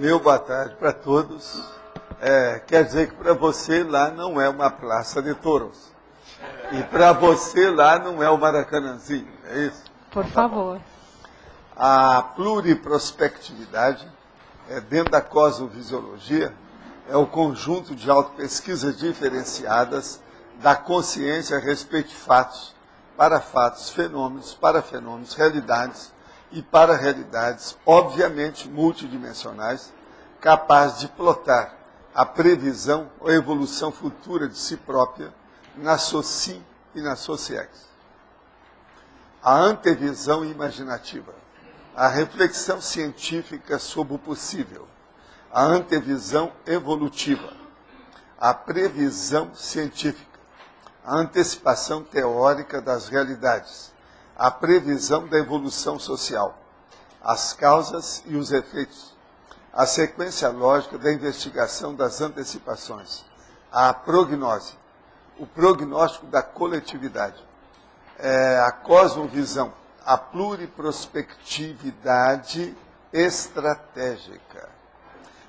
Meu boa tarde para todos. Quer dizer que para você lá não é uma praça de touros. E para você lá não é o Maracanãzinho, é isso? Por favor. A pluriprospectividade, dentro da cosmovisiologia, é o conjunto de autopesquisas diferenciadas da consciência a respeito de fatos, para fatos, fenômenos, para fenômenos, realidades e para realidades, obviamente multidimensionais, capaz de plotar a previsão ou evolução futura de si própria na SOCI e na SOCIEX. A antevisão imaginativa, a reflexão científica sobre o possível, a antevisão evolutiva, a previsão científica, a antecipação teórica das realidades, a previsão da evolução social, as causas e os efeitos, a sequência lógica da investigação das antecipações, a prognose, o prognóstico da coletividade, a cosmovisão, a pluriprospectividade estratégica,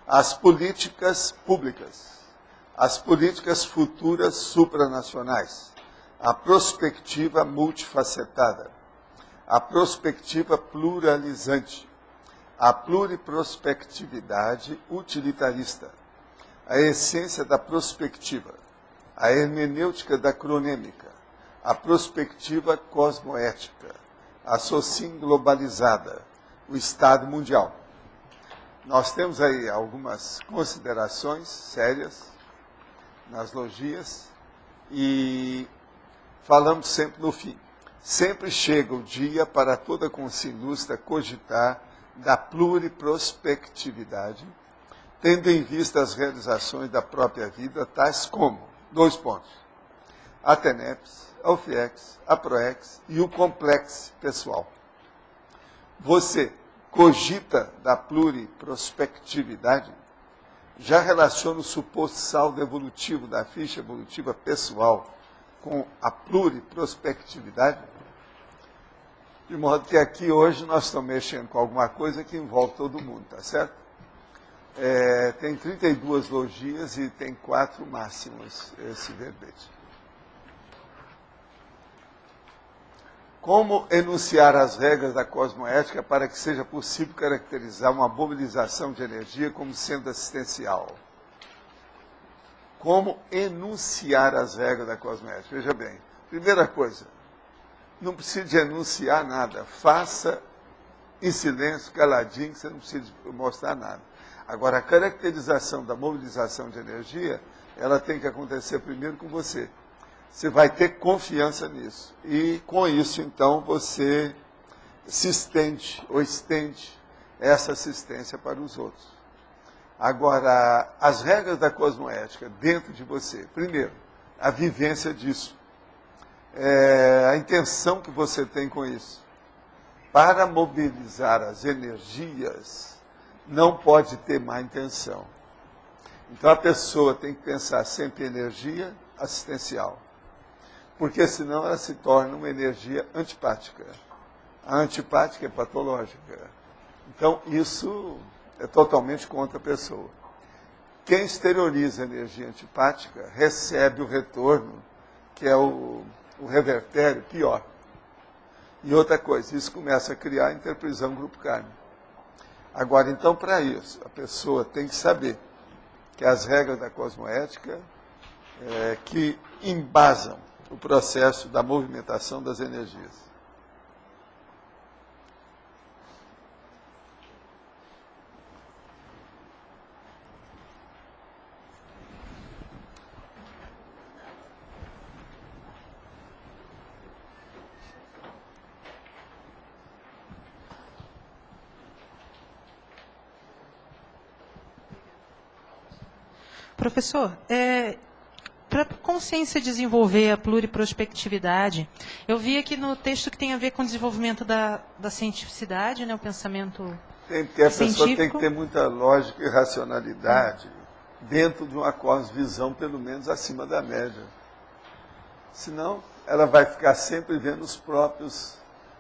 as políticas públicas, as políticas futuras supranacionais, a prospectiva multifacetada, a prospectiva pluralizante, a pluriprospectividade utilitarista, a essência da prospectiva, a hermenêutica da cronêmica, a prospectiva cosmoética, a SOCIM globalizada, o Estado mundial. Nós temos aí algumas considerações sérias nas logias e falamos sempre no fim. Sempre chega o dia para toda consciência ilustre cogitar da pluriprospectividade, tendo em vista as realizações da própria vida, tais como, 2 pontos, a TENEPS, a UFIEX, a PROEX e o complexo pessoal. Você cogita da pluriprospectividade? Já relaciona o suposto saldo evolutivo da ficha evolutiva pessoal com a pluriprospectividade? De modo que aqui hoje nós estamos mexendo com alguma coisa que envolve todo mundo, tá certo? Tem 32 logias e tem 4 máximos esse verbete. Como enunciar as regras da cosmoética para que seja possível caracterizar uma mobilização de energia como sendo assistencial? Como enunciar as regras da cosmoética? Veja bem, primeira coisa, não precisa de enunciar nada. Faça em silêncio, caladinho, que você não precisa mostrar nada. Agora, a caracterização da mobilização de energia, ela tem que acontecer primeiro com você. Você vai ter confiança nisso. E, com isso, então, você se estende essa assistência para os outros. Agora, as regras da cosmoética dentro de você. Primeiro, a vivência disso. A intenção que você tem com isso. Para mobilizar as energias, não pode ter má intenção. Então, a pessoa tem que pensar sempre em energia assistencial. Porque senão ela se torna uma energia antipática. A antipática é patológica. Então, isso é totalmente contra a pessoa. Quem exterioriza a energia antipática recebe o retorno, que é o revertério pior. E outra coisa, isso começa a criar a interprisão grupo carne. Agora, então, para isso, a pessoa tem que saber que as regras da cosmoética que embasam o processo da movimentação das energias. Professor, para a consciência desenvolver a pluriprospectividade, eu vi aqui no texto que tem a ver com o desenvolvimento da cientificidade, né, o pensamento Porque a pessoa científico. tem que ter muita lógica e racionalidade dentro de uma cosmovisão, pelo menos acima da média. Senão, ela vai ficar sempre vendo os próprios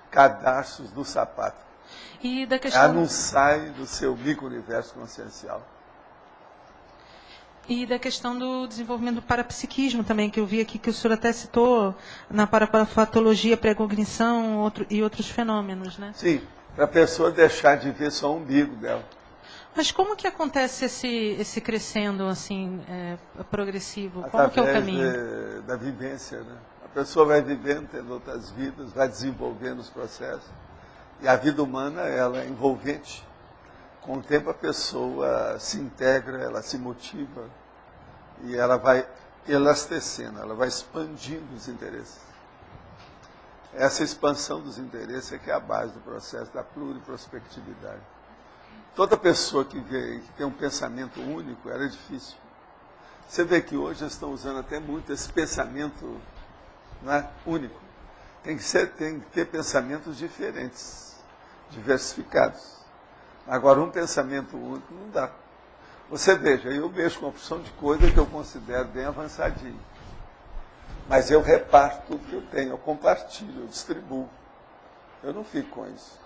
cadarços do sapato. E da questão... Ela não sai do seu micro-universo consciencial. E da questão do desenvolvimento do parapsiquismo também, que eu vi aqui que o senhor até citou na parafatologia, precognição e outros fenômenos, né? Sim, para a pessoa deixar de ver só o umbigo dela. Mas como que acontece esse crescendo assim progressivo? Como que é o caminho? Da vivência, né? A pessoa vai vivendo, tendo outras vidas, vai desenvolvendo os processos. E a vida humana, ela é envolvente. Com o tempo a pessoa se integra, ela se motiva e ela vai elastecendo, ela vai expandindo os interesses. Essa expansão dos interesses é que é a base do processo da pluriprospectividade. Toda pessoa que tem um pensamento único, ela é difícil. Você vê que hoje eles estão usando até muito esse pensamento, não é, único. Tem que ter pensamentos diferentes, diversificados. Agora, um pensamento único não dá. Você veja, eu mexo com uma opção de coisa que eu considero bem avançadinho. Mas eu reparto tudo que eu tenho, eu compartilho, eu distribuo. Eu não fico com isso.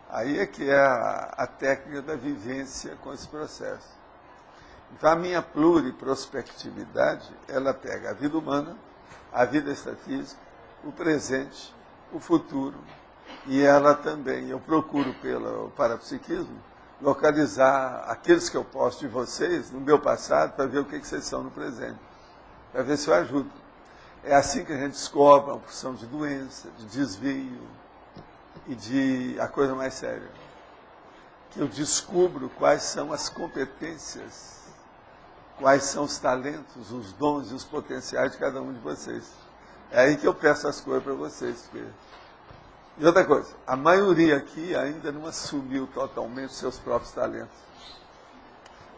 Aí é que é a técnica da vivência com esse processo. Então, a minha pluriprospectividade, ela pega a vida humana, a vida extrafísica, o presente, o futuro, e ela também, eu procuro pelo parapsiquismo, localizar aqueles que eu posso de vocês no meu passado para ver o que vocês são no presente, para ver se eu ajudo. É assim que a gente descobre uma porção de doença, de desvio e de a coisa mais séria, que eu descubro quais são as competências, quais são os talentos, os dons e os potenciais de cada um de vocês. É aí que eu peço as coisas para vocês. Porque... E outra coisa, a maioria aqui ainda não assumiu totalmente seus próprios talentos.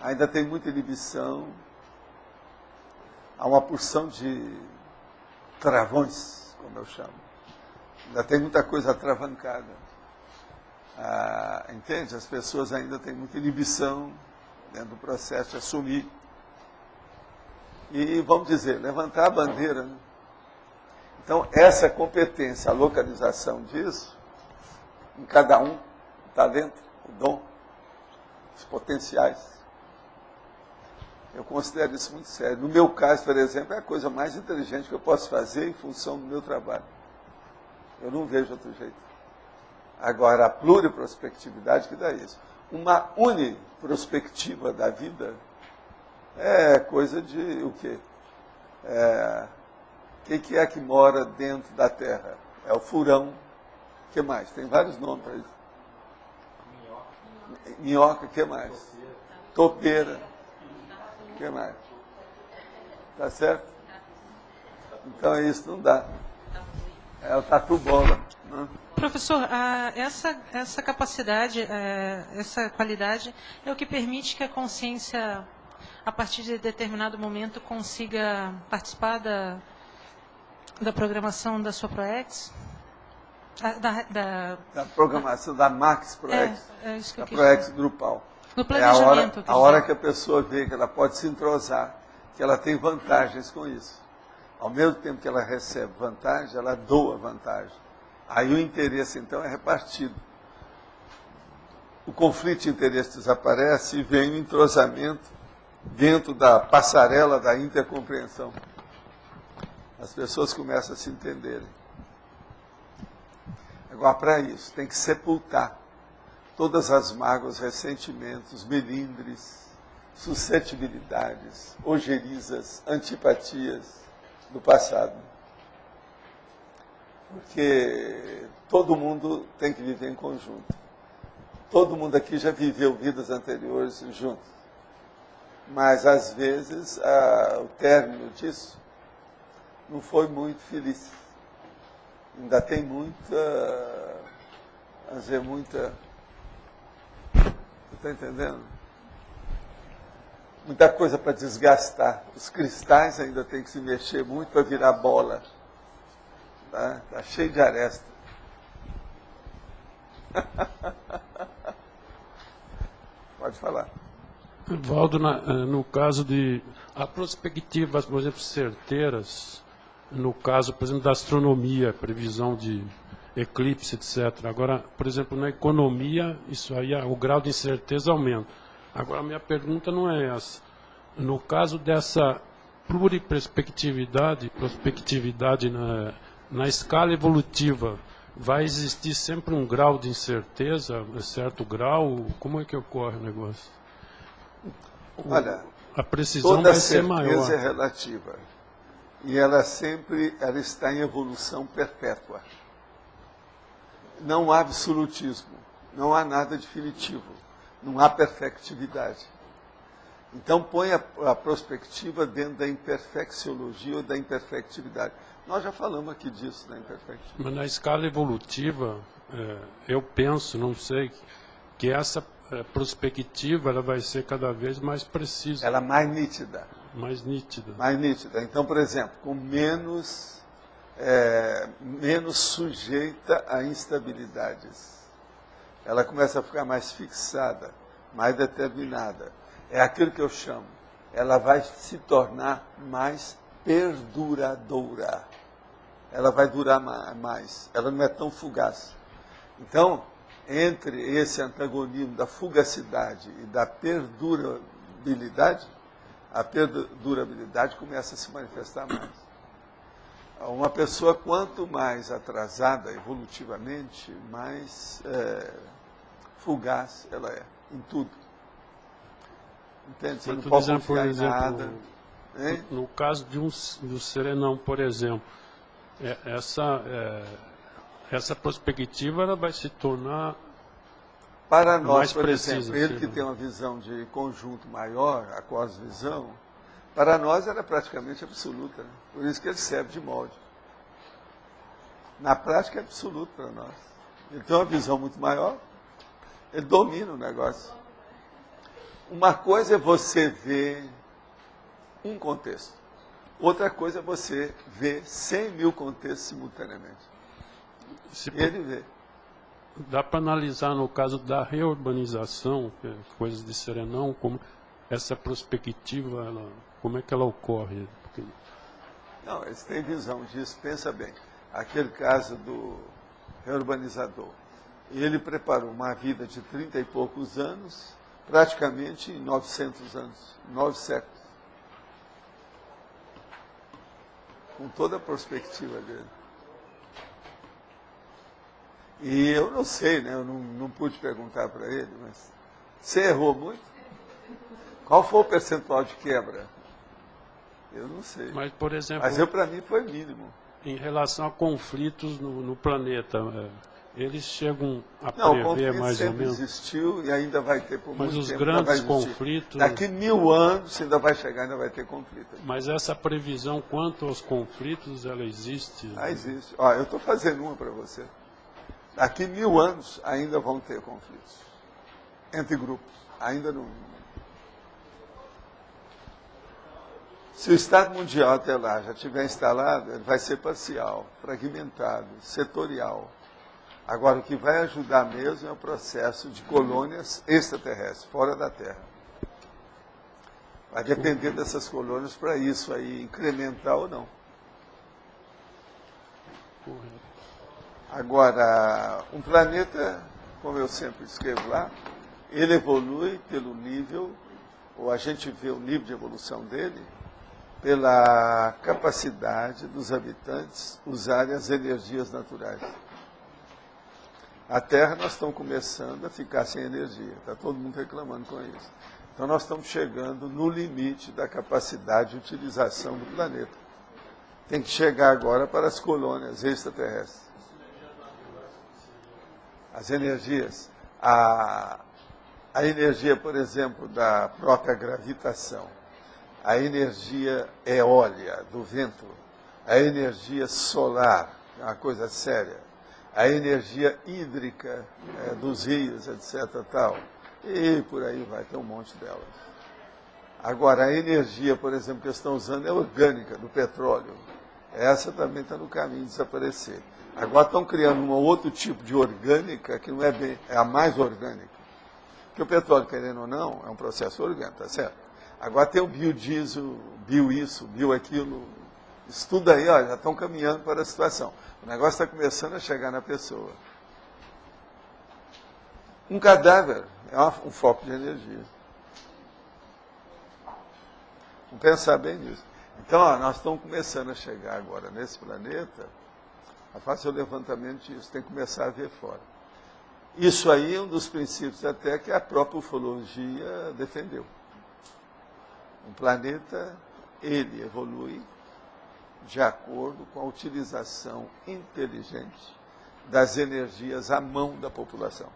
Ainda tem muita inibição, há uma porção de travões, como eu chamo. Ainda tem muita coisa atravancada. Entende? As pessoas ainda têm muita inibição dentro do processo de assumir. E, vamos dizer, levantar a bandeira, né? Então, essa competência, a localização disso, em cada um, o talento, o dom, os potenciais, eu considero isso muito sério. No meu caso, por exemplo, é a coisa mais inteligente que eu posso fazer em função do meu trabalho. Eu não vejo outro jeito. Agora, a pluriprospectividade que dá isso. Uma uniprospectiva da vida é coisa de o quê? O que é que mora dentro da Terra? É o furão. O que mais? Tem vários nomes para isso. Minhoca, o que mais? Topeira. O que mais? Tá certo? Então isso não dá. É o tatu-bola. Né? Professor, essa capacidade, essa qualidade é o que permite que a consciência, a partir de determinado momento, consiga participar da programação da sua ProEx? Da programação da Max ProEx, isso que eu da quis ProEx dizer. grupal. No planejamento. A hora que a pessoa vê que ela pode se entrosar, que ela tem vantagens com isso. Ao mesmo tempo que ela recebe vantagem, ela doa vantagem. Aí o interesse, então, é repartido. O conflito de interesse desaparece e vem o entrosamento dentro da passarela da intercompreensão. As pessoas começam a se entenderem. Agora, para isso, tem que sepultar todas as mágoas, ressentimentos, melindres, suscetibilidades, ojerizas, antipatias do passado. Porque todo mundo tem que viver em conjunto. Todo mundo aqui já viveu vidas anteriores juntos. Mas, às vezes, o término disso não foi muito feliz. Ainda tem muita... Você está entendendo? Muita coisa para desgastar. Os cristais ainda tem que se mexer muito para virar bola. Tá cheio de aresta. Pode falar. Valdo, no caso de... Há perspectivas, por exemplo, certeiras, no caso, por exemplo, da astronomia, previsão de eclipse, etc. Agora, por exemplo, na economia, isso aí, o grau de incerteza aumenta. Agora, a minha pergunta não é essa. No caso dessa pluriperspectividade, prospectividade na escala evolutiva, vai existir sempre um grau de incerteza, um certo grau? Como é que ocorre o negócio? Olha, a precisão toda vai ser certeza maior. é relativa. E ela está em evolução perpétua. Não há absolutismo, não há nada definitivo, não há perfectividade. Então põe a prospectiva dentro da imperfecciologia ou da imperfectividade. Nós já falamos aqui disso, da imperfectividade. Mas na escala evolutiva, eu penso, não sei, que essa prospectiva ela vai ser cada vez mais precisa. Ela é mais nítida. Mais nítida. Mais nítida. Então, por exemplo, com menos sujeita a instabilidades. Ela começa a ficar mais fixada, mais determinada. É aquilo que eu chamo. Ela vai se tornar mais perduradora. Ela vai durar mais. Ela não é tão fugaz. Então, entre esse antagonismo da fugacidade e da perdurabilidade, a perdurabilidade começa a se manifestar mais. Uma pessoa, quanto mais atrasada evolutivamente, mais fugaz ela é, em tudo. Entende? Você não pode confiar em nada. No caso do serenão, por exemplo, essa perspectiva ela vai se tornar para nós, mais por precisa, exemplo, ele que tem uma visão de conjunto maior, a cosvisão, para nós ela é praticamente absoluta. Né? Por isso que ele serve de molde. Na prática é absoluto para nós. Ele tem uma visão muito maior, ele domina o negócio. Uma coisa é você ver um contexto. Outra coisa é você ver 100.000 contextos simultaneamente. Ele vê. Dá para analisar no caso da reurbanização, coisas de serenão, como essa perspectiva, como é que ela ocorre? Porque... Não, eles têm visão disso, pensa bem. Aquele caso do reurbanizador. Ele preparou uma vida de 30 e poucos anos, praticamente em 900 anos, 9 séculos. Com toda a perspectiva dele. E eu não sei, né? Eu não pude perguntar para ele, mas você errou muito? Qual foi o percentual de quebra? Eu não sei. Mas, por exemplo, mas para mim foi mínimo. Em relação a conflitos no planeta, eles chegam a não, prever mais ou menos? Existiu e ainda vai ter por muito tempo. Mas os grandes conflitos... Daqui 1000 anos, você ainda vai chegar, ainda vai ter conflito. Mas essa previsão quanto aos conflitos, ela existe? Existe. Ó, eu estou fazendo uma para você. Daqui 1000 anos ainda vão ter conflitos. Entre grupos. Ainda não... Se o Estado Mundial até lá já estiver instalado, ele vai ser parcial, fragmentado, setorial. Agora, o que vai ajudar mesmo é o processo de colônias extraterrestres, fora da Terra. Vai depender dessas colônias para isso aí incrementar ou não. Agora, um planeta, como eu sempre escrevo lá, ele evolui pelo nível, ou a gente vê o nível de evolução dele, pela capacidade dos habitantes usarem as energias naturais. A Terra, nós estamos começando a ficar sem energia, está todo mundo reclamando com isso. Então, nós estamos chegando no limite da capacidade de utilização do planeta. Tem que chegar agora para as colônias extraterrestres. As energias. A energia, por exemplo, da própria gravitação. A energia eólica do vento, a energia solar, é uma coisa séria, a energia hídrica dos rios, etc. Tal, e por aí vai, tem um monte delas. Agora, a energia, por exemplo, que eles estão usando é orgânica, do petróleo. Essa também está no caminho de desaparecer. Agora estão criando um outro tipo de orgânica que não é bem, é a mais orgânica. Porque o petróleo, querendo ou não, é um processo orgânico, tá certo? Agora tem o biodiesel, bio isso, bio aquilo, Estuda aí, ó, já estão caminhando para a situação. O negócio está começando a chegar na pessoa. Um cadáver é um foco de energia. Vamos pensar bem nisso. Então, ó, nós estamos começando a chegar agora nesse planeta a fazer o levantamento disso, tem que começar a ver fora. Isso aí é um dos princípios até que a própria ufologia defendeu. Um planeta, ele evolui de acordo com a utilização inteligente das energias à mão da população.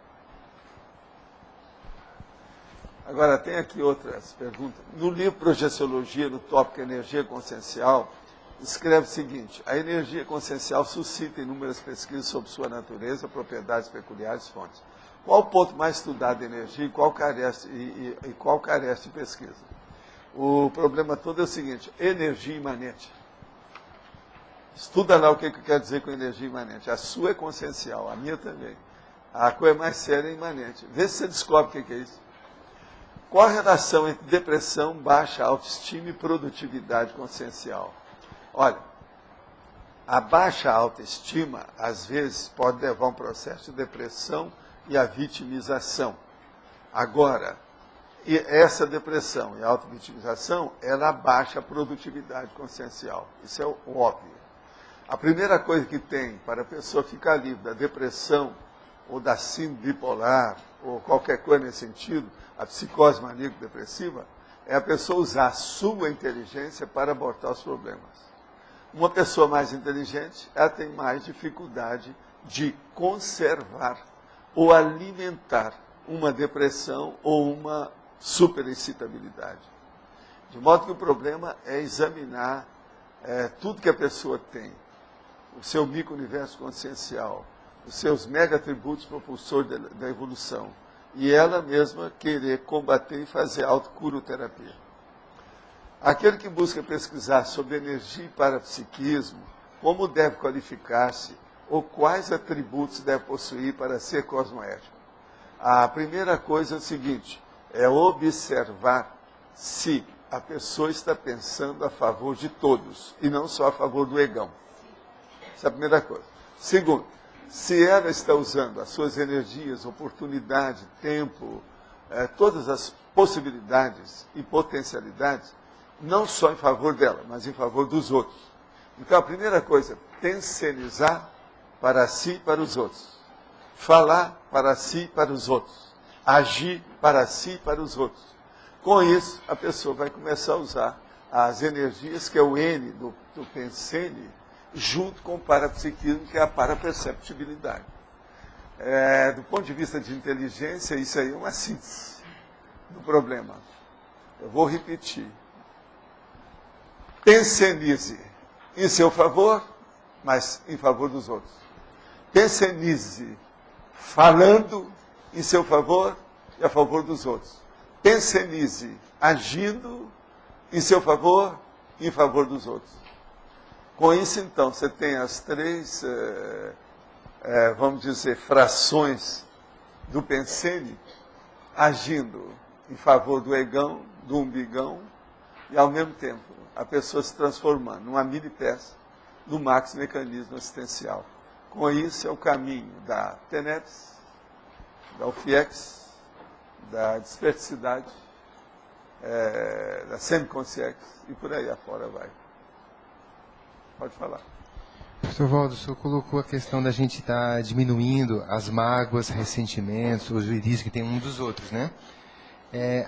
Agora, tem aqui outras perguntas. No livro Projeciologia, no tópico Energia Consciencial, escreve o seguinte: a energia consciencial suscita inúmeras pesquisas sobre sua natureza, propriedades peculiares, fontes. Qual o ponto mais estudado da energia e qual carece de pesquisa? O problema todo é o seguinte: energia imanente. Estuda lá o que quer dizer com energia imanente. A sua é consciencial, a minha também. A coisa mais séria é imanente. Vê se você descobre o que é isso. Qual a relação entre depressão, baixa autoestima e produtividade consciencial? Olha, a baixa autoestima, às vezes, pode levar a um processo de depressão e a vitimização. Agora, essa depressão e a autovitimização, ela abaixa a produtividade consciencial. Isso é o óbvio. A primeira coisa que tem para a pessoa ficar livre da depressão ou da síndrome bipolar, ou qualquer coisa nesse sentido, a psicose maníaco-depressiva, é a pessoa usar a sua inteligência para abordar os problemas. Uma pessoa mais inteligente, ela tem mais dificuldade de conservar ou alimentar uma depressão ou uma superexcitabilidade. De modo que o problema é examinar tudo que a pessoa tem, o seu micro-universo consciencial, os seus mega-atributos propulsores da evolução, e ela mesma querer combater e fazer autocuroterapia. Aquele que busca pesquisar sobre energia e parapsiquismo, como deve qualificar-se, ou quais atributos deve possuir para ser cosmoético. A primeira coisa é o seguinte, é observar se a pessoa está pensando a favor de todos, e não só a favor do egão. Essa é a primeira coisa. Segundo, se ela está usando as suas energias, oportunidade, tempo, todas as possibilidades e potencialidades, não só em favor dela, mas em favor dos outros. Então, a primeira coisa, tensionizar para si e para os outros. Falar para si e para os outros. Agir para si e para os outros. Com isso, a pessoa vai começar a usar as energias, que é o N do Pensene, junto com o parapsiquismo, que é a paraperceptibilidade. Do ponto de vista de inteligência, isso aí é uma síntese do problema. Eu vou repetir. Pensenize em seu favor, mas em favor dos outros. Pensenize falando em seu favor e a favor dos outros. Pensenize agindo em seu favor e em favor dos outros. Com isso, então, você tem as três, vamos dizer, frações do Pensene agindo em favor do egão, do umbigão, e, ao mesmo tempo, a pessoa se transformando numa mini peça do maxi mecanismo assistencial. Com isso, é o caminho da TENEPS, da UFIEX, da desperticidade, da semiconsciex, e por aí afora vai. Pode falar. Professor Valdo, o senhor colocou a questão da gente estar diminuindo as mágoas, ressentimentos, os juízos que tem um dos outros, né?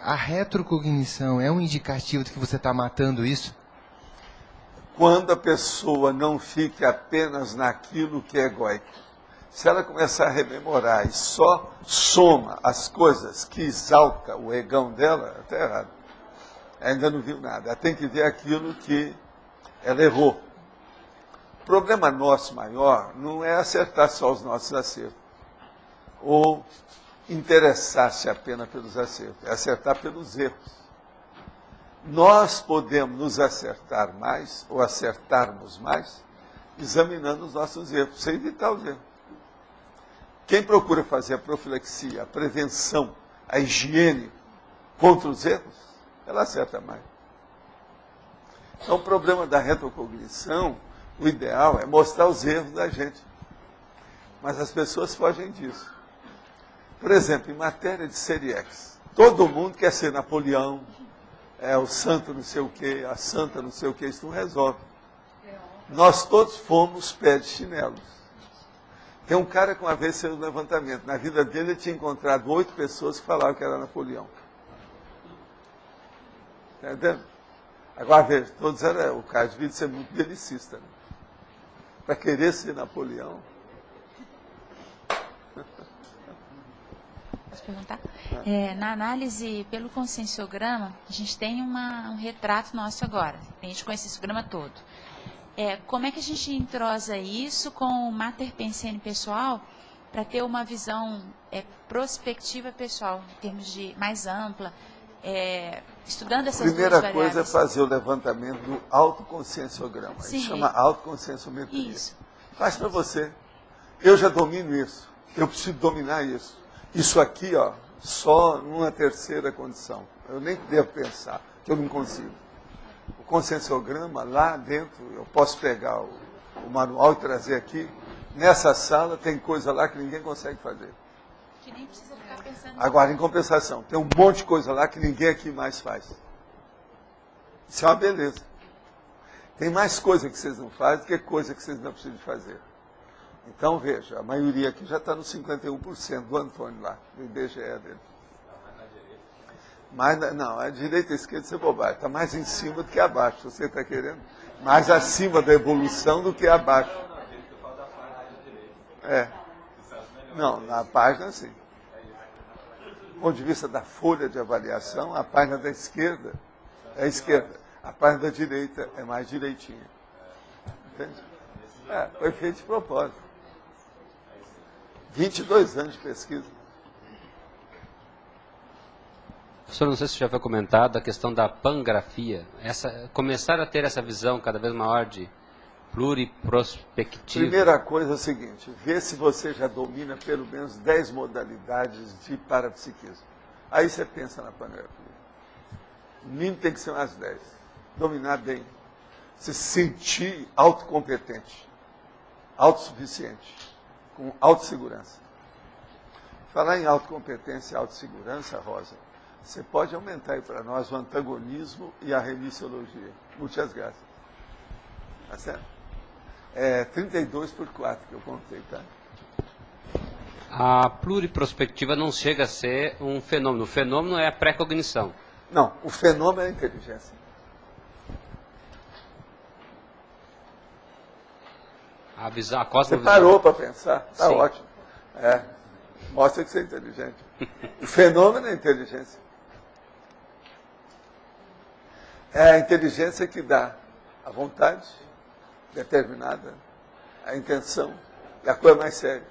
A retrocognição é um indicativo de que você está matando isso? Quando a pessoa não fique apenas naquilo que é egóico, se ela começar a rememorar e só soma as coisas que exalta o egão dela, está errado. Ainda não viu nada. Ela tem que ver aquilo que ela errou. O problema nosso maior não é acertar só os nossos acertos, ou interessar-se apenas pelos acertos, é acertar pelos erros. Nós podemos nos acertar mais, ou acertarmos mais, examinando os nossos erros, sem evitar os erros. Quem procura fazer a profilaxia, a prevenção, a higiene contra os erros, ela acerta mais. Então, o problema da retrocognição, o ideal é mostrar os erros da gente. Mas as pessoas fogem disso. Por exemplo, em matéria de série X, todo mundo quer ser Napoleão, o santo não sei o quê, a santa não sei o quê, isso não resolve. Nós todos fomos pé de chinelos. Tem um cara que uma vez fez um levantamento. Na vida dele, ele tinha encontrado 8 pessoas que falavam que era Napoleão. Está entendendo? Agora, veja, todos eram, o cara devia ser muito belicista. Né? Para querer ser Napoleão. Posso perguntar? Na análise pelo conscienciograma, a gente tem um retrato nosso agora. A gente conhece esse programa todo. Como é que a gente entrosa isso com o Mater Pensene pessoal para ter uma visão prospectiva pessoal, em termos de mais ampla, estudando essas duas variáveis? Primeira coisa é fazer o levantamento do autoconscienciograma. Isso chama autoconscienciometria. Isso. Faz para você. Eu já domino isso. Eu preciso dominar isso. Isso aqui, ó, só numa terceira condição. Eu nem devo pensar, que eu não consigo. O conscienciograma, lá dentro, eu posso pegar o manual e trazer aqui. Nessa sala tem coisa lá que ninguém consegue fazer. Que nem precisa ficar pensando. Agora, em compensação, tem um monte de coisa lá que ninguém aqui mais faz. Isso é uma beleza. Tem mais coisa que vocês não fazem do que coisa que vocês não precisam fazer. Então, veja, a maioria aqui já está no 51% do Antônio lá, do IBGE dele. Mas, não, a direita e a esquerda isso é bobagem. Está mais em cima do que abaixo, você está querendo? Mais acima da evolução do que abaixo. Não, na página sim. Do ponto de vista da folha de avaliação, a página da esquerda é a esquerda. A página da direita é mais direitinha. Entende? Foi feito de propósito. 22 anos de pesquisa. Professor, não sei se já foi comentado a questão da pangrafia. Começar a ter essa visão cada vez maior de pluriprospectiva. Primeira coisa é o seguinte, vê se você já domina pelo menos 10 modalidades de parapsiquismo. Aí você pensa na pangrafia. O mínimo tem que ser umas 10. Dominar bem. Se sentir autocompetente, autossuficiente, com autossegurança. Falar em autocompetência e autossegurança, Rosa, você pode aumentar aí para nós o antagonismo e a remissiologia. Muitas graças. Tá certo? 32 por 4 que eu contei, tá? A pluriprospectiva não chega a ser um fenômeno. O fenômeno é a pré-cognição. Não, o fenômeno é a inteligência. A cosmovisão. Você parou para pensar? Está Sim. ótimo. Mostra que você é inteligente. O fenômeno é a inteligência. É a inteligência que dá a vontade determinada, a intenção, e a coisa mais séria,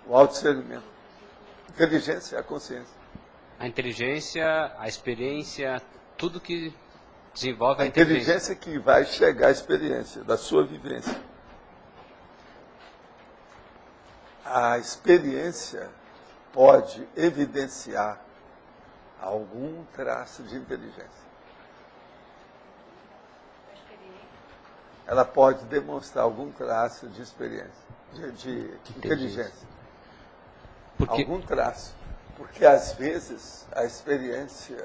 o autodiscernimento. Inteligência é a consciência. A inteligência, a experiência, tudo que desenvolve A a inteligência. inteligência que vai chegar à experiência da sua vivência. A experiência pode evidenciar algum traço de inteligência. Ela pode demonstrar algum traço de experiência, de inteligência. Algum traço. Porque, às vezes, a experiência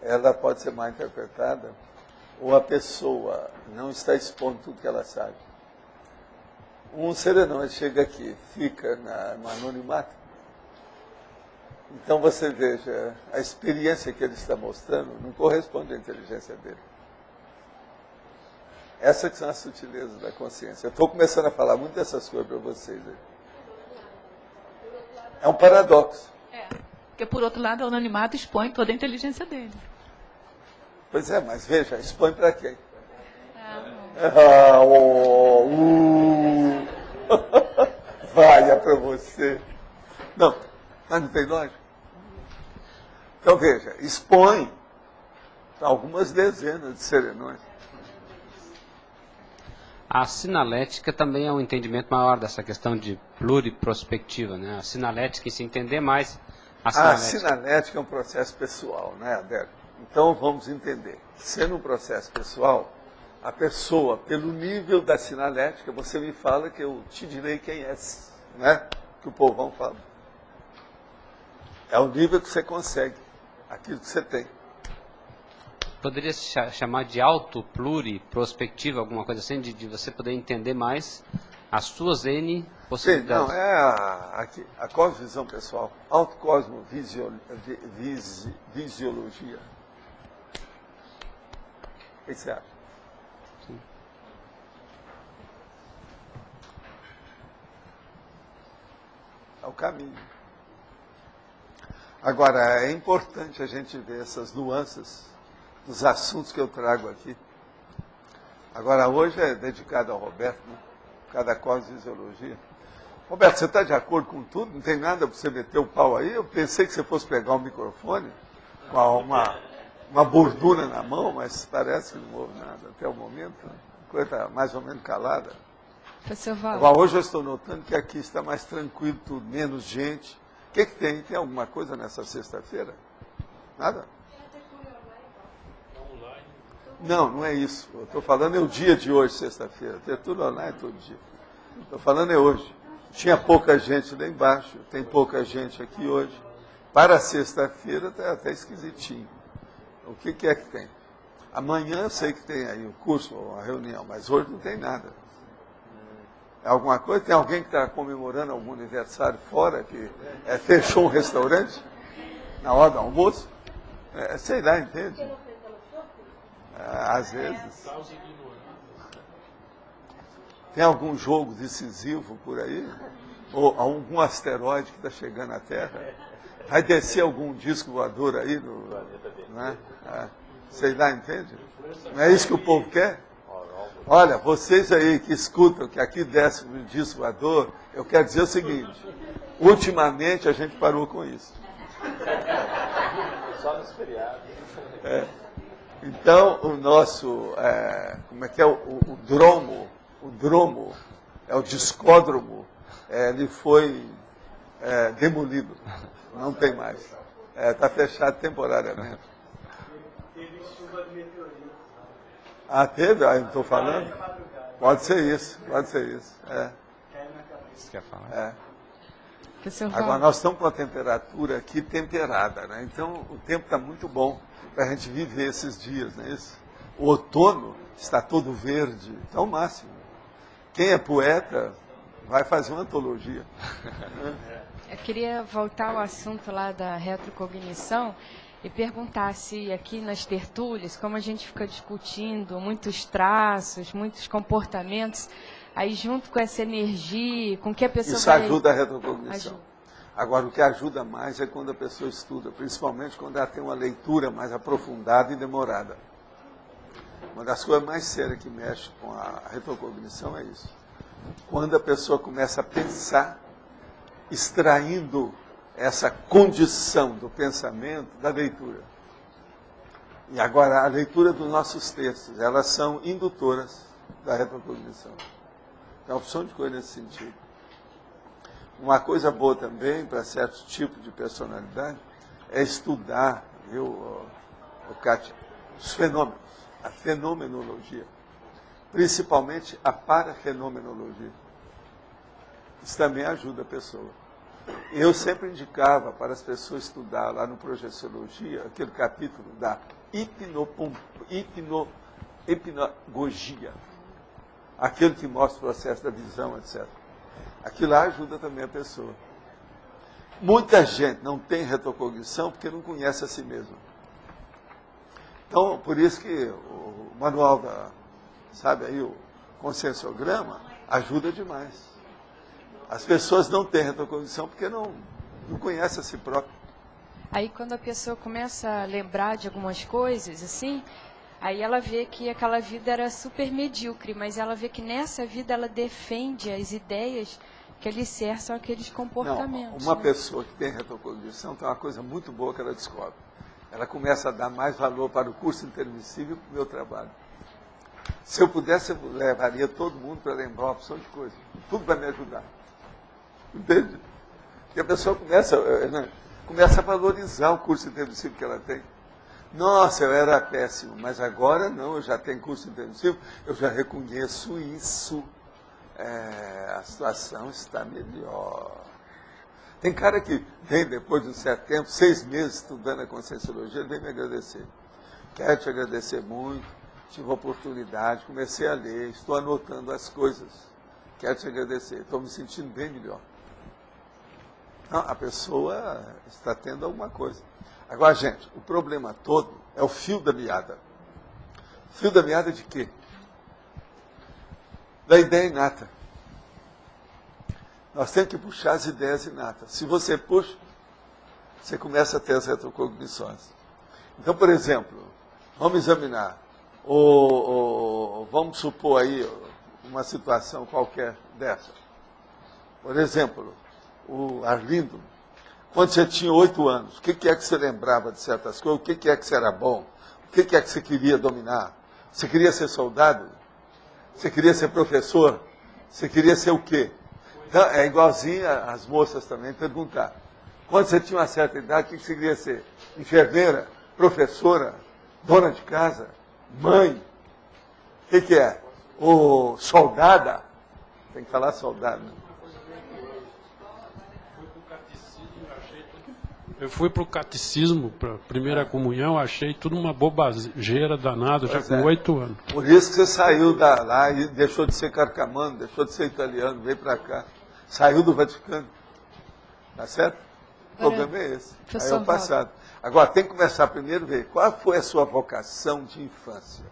ela pode ser mal interpretada ou a pessoa não está expondo tudo que ela sabe. Um serenão, ele chega aqui, fica no anonimato. Então, você veja, a experiência que ele está mostrando não corresponde à inteligência dele. Essas que são as sutilezas da consciência. Eu estou começando a falar muito dessas coisas para vocês. É um paradoxo. Porque, por outro lado, o anonimato expõe toda a inteligência dele. Pois é, mas veja, expõe para quem? Vai, para você. Não, mas não tem lógica. Então, veja, expõe para algumas dezenas de serenões. A sinalética também é um entendimento maior dessa questão de pluriprospectiva, né? A sinalética, e se entender mais a A sinalética. sinalética é um processo pessoal, né, Adélio? Então vamos entender. Sendo um processo pessoal, a pessoa, pelo nível da sinalética, você me fala que eu te direi quem é, né? Que o povão fala. É o nível que você consegue, aquilo que você tem. Poderia se chamar de auto-pluriprospectiva, alguma coisa assim, de você poder entender mais as suas N Sim, possibilidades? não, é a cosmovisão pessoal, autocosmovisiologia. O que você acha? É o caminho. Agora, é importante a gente ver essas nuances dos assuntos que eu trago aqui. Agora, hoje é dedicado ao Roberto, né? Cada cosmofisiologia. Roberto, você está de acordo com tudo? Não tem nada para você meter o pau aí? Eu pensei que você fosse pegar um microfone com uma bordura na mão, mas parece que não houve nada até o momento. Né? A coisa está mais ou menos calada. Professor Val. Agora, hoje eu estou notando que aqui está mais tranquilo, tudo, menos gente. O que tem? Tem alguma coisa nessa sexta-feira? Nada? Não, não é isso. Eu estou falando é o dia de hoje, sexta-feira. Tertúlia online todo dia. Estou falando é hoje. Tinha pouca gente lá embaixo, tem pouca gente aqui hoje. Para sexta-feira está até esquisitinho. O que é que tem? Amanhã eu sei que tem aí o curso ou a reunião, mas hoje não tem nada. É alguma coisa? Tem alguém que está comemorando algum aniversário fora, que fechou um restaurante na hora do almoço? Sei lá, entende? Às vezes. Tem algum jogo decisivo por aí? Ou algum asteroide que está chegando à Terra? Vai descer algum disco voador aí? Né? Sei lá, entende? Não é isso que o povo quer? Olha, vocês aí que escutam que aqui desce um disco voador, eu quero dizer o seguinte, ultimamente a gente parou com isso. Só nos feriados. Então, o nosso, como é que é, o dromo, é o discódromo, ele foi demolido, não tem mais. Está fechado temporariamente. Teve chuva de meteorito. Ah, teve? Ah, eu não estou falando? Pode ser isso, pode ser isso. Você quer falar? Professor Agora, Val. nós estamos com a temperatura aqui temperada, né? Então, o tempo está muito bom para a gente viver esses dias, não é isso? O outono está todo verde, então é o máximo. Quem é poeta vai fazer uma antologia. Eu queria voltar ao assunto lá da retrocognição e perguntar se aqui nas tertúlias, como a gente fica discutindo muitos traços, muitos comportamentos, aí junto com essa energia, com que a pessoa Isso vai... ajuda a retrocognição. Ajuda. Agora, o que ajuda mais é quando a pessoa estuda, principalmente quando ela tem uma leitura mais aprofundada e demorada. Uma das coisas mais sérias que mexe com a retrocognição é isso. Quando a pessoa começa a pensar, extraindo essa condição do pensamento da leitura. E agora, a leitura dos nossos textos, elas são indutoras da retrocognição. Tem uma opção de coisa nesse sentido. Uma coisa boa também, para certos tipos de personalidade, é estudar, viu, Kátia, os fenômenos, a fenomenologia. Principalmente a parafenomenologia. Isso também ajuda a pessoa. Eu sempre indicava para as pessoas estudar lá no Projeciologia, aquele capítulo da hipnagogia, aquele que mostra o processo da visão, etc. Aquilo lá ajuda também a pessoa. Muita gente não tem retrocognição porque não conhece a si mesmo. Então, por isso que o manual sabe aí, o conscienciograma, ajuda demais. As pessoas não têm retrocognição porque não conhecem a si próprio. Aí quando a pessoa começa a lembrar de algumas coisas, assim, aí ela vê que aquela vida era super medíocre, mas ela vê que nessa vida ela defende as ideias que alicerçam aqueles comportamentos. Não, uma né? pessoa que tem retrocognição tem uma coisa muito boa que ela descobre. Ela começa a dar mais valor para o curso intermissível e para o meu trabalho. Se eu pudesse, eu levaria todo mundo para lembrar uma opção de coisa. Tudo vai me ajudar. Entende? Porque a pessoa começa a valorizar o curso intermissível que ela tem. Nossa, eu era péssimo, mas agora não, eu já tenho curso intensivo, eu já reconheço isso. A situação está melhor. Tem cara que vem depois de um certo tempo, 6 meses estudando a Conscienciologia, vem me agradecer. Quero te agradecer muito, tive a oportunidade, comecei a ler, estou anotando as coisas. Quero te agradecer, estou me sentindo bem melhor. Não, a pessoa está tendo alguma coisa. Agora, gente, o problema todo é o fio da meada. Fio da meada de quê? Da ideia inata. Nós temos que puxar as ideias inatas. Se você puxa, você começa a ter as retrocognições. Então, por exemplo, vamos examinar, vamos supor aí uma situação qualquer dessa. Por exemplo, o Arlindo, quando você tinha 8 anos, o que é que você lembrava de certas coisas? O que é que você era bom? O que é que você queria dominar? Você queria ser soldado? Você queria ser professor? Você queria ser o quê? Então, é igualzinho as moças também perguntar. Quando você tinha uma certa idade, o que você queria ser? Enfermeira? Professora? Dona de casa? Mãe? O que é? Ou soldada? Tem que falar soldado. Eu fui para o catecismo, para a primeira comunhão, achei tudo uma bobageira danada, já com 8 anos. Por isso que você saiu lá e deixou de ser carcamano, deixou de ser italiano, veio para cá. Saiu do Vaticano. Tá certo? O problema é esse. Aí é o passado. Agora, tem que começar primeiro a ver qual foi a sua vocação de infância.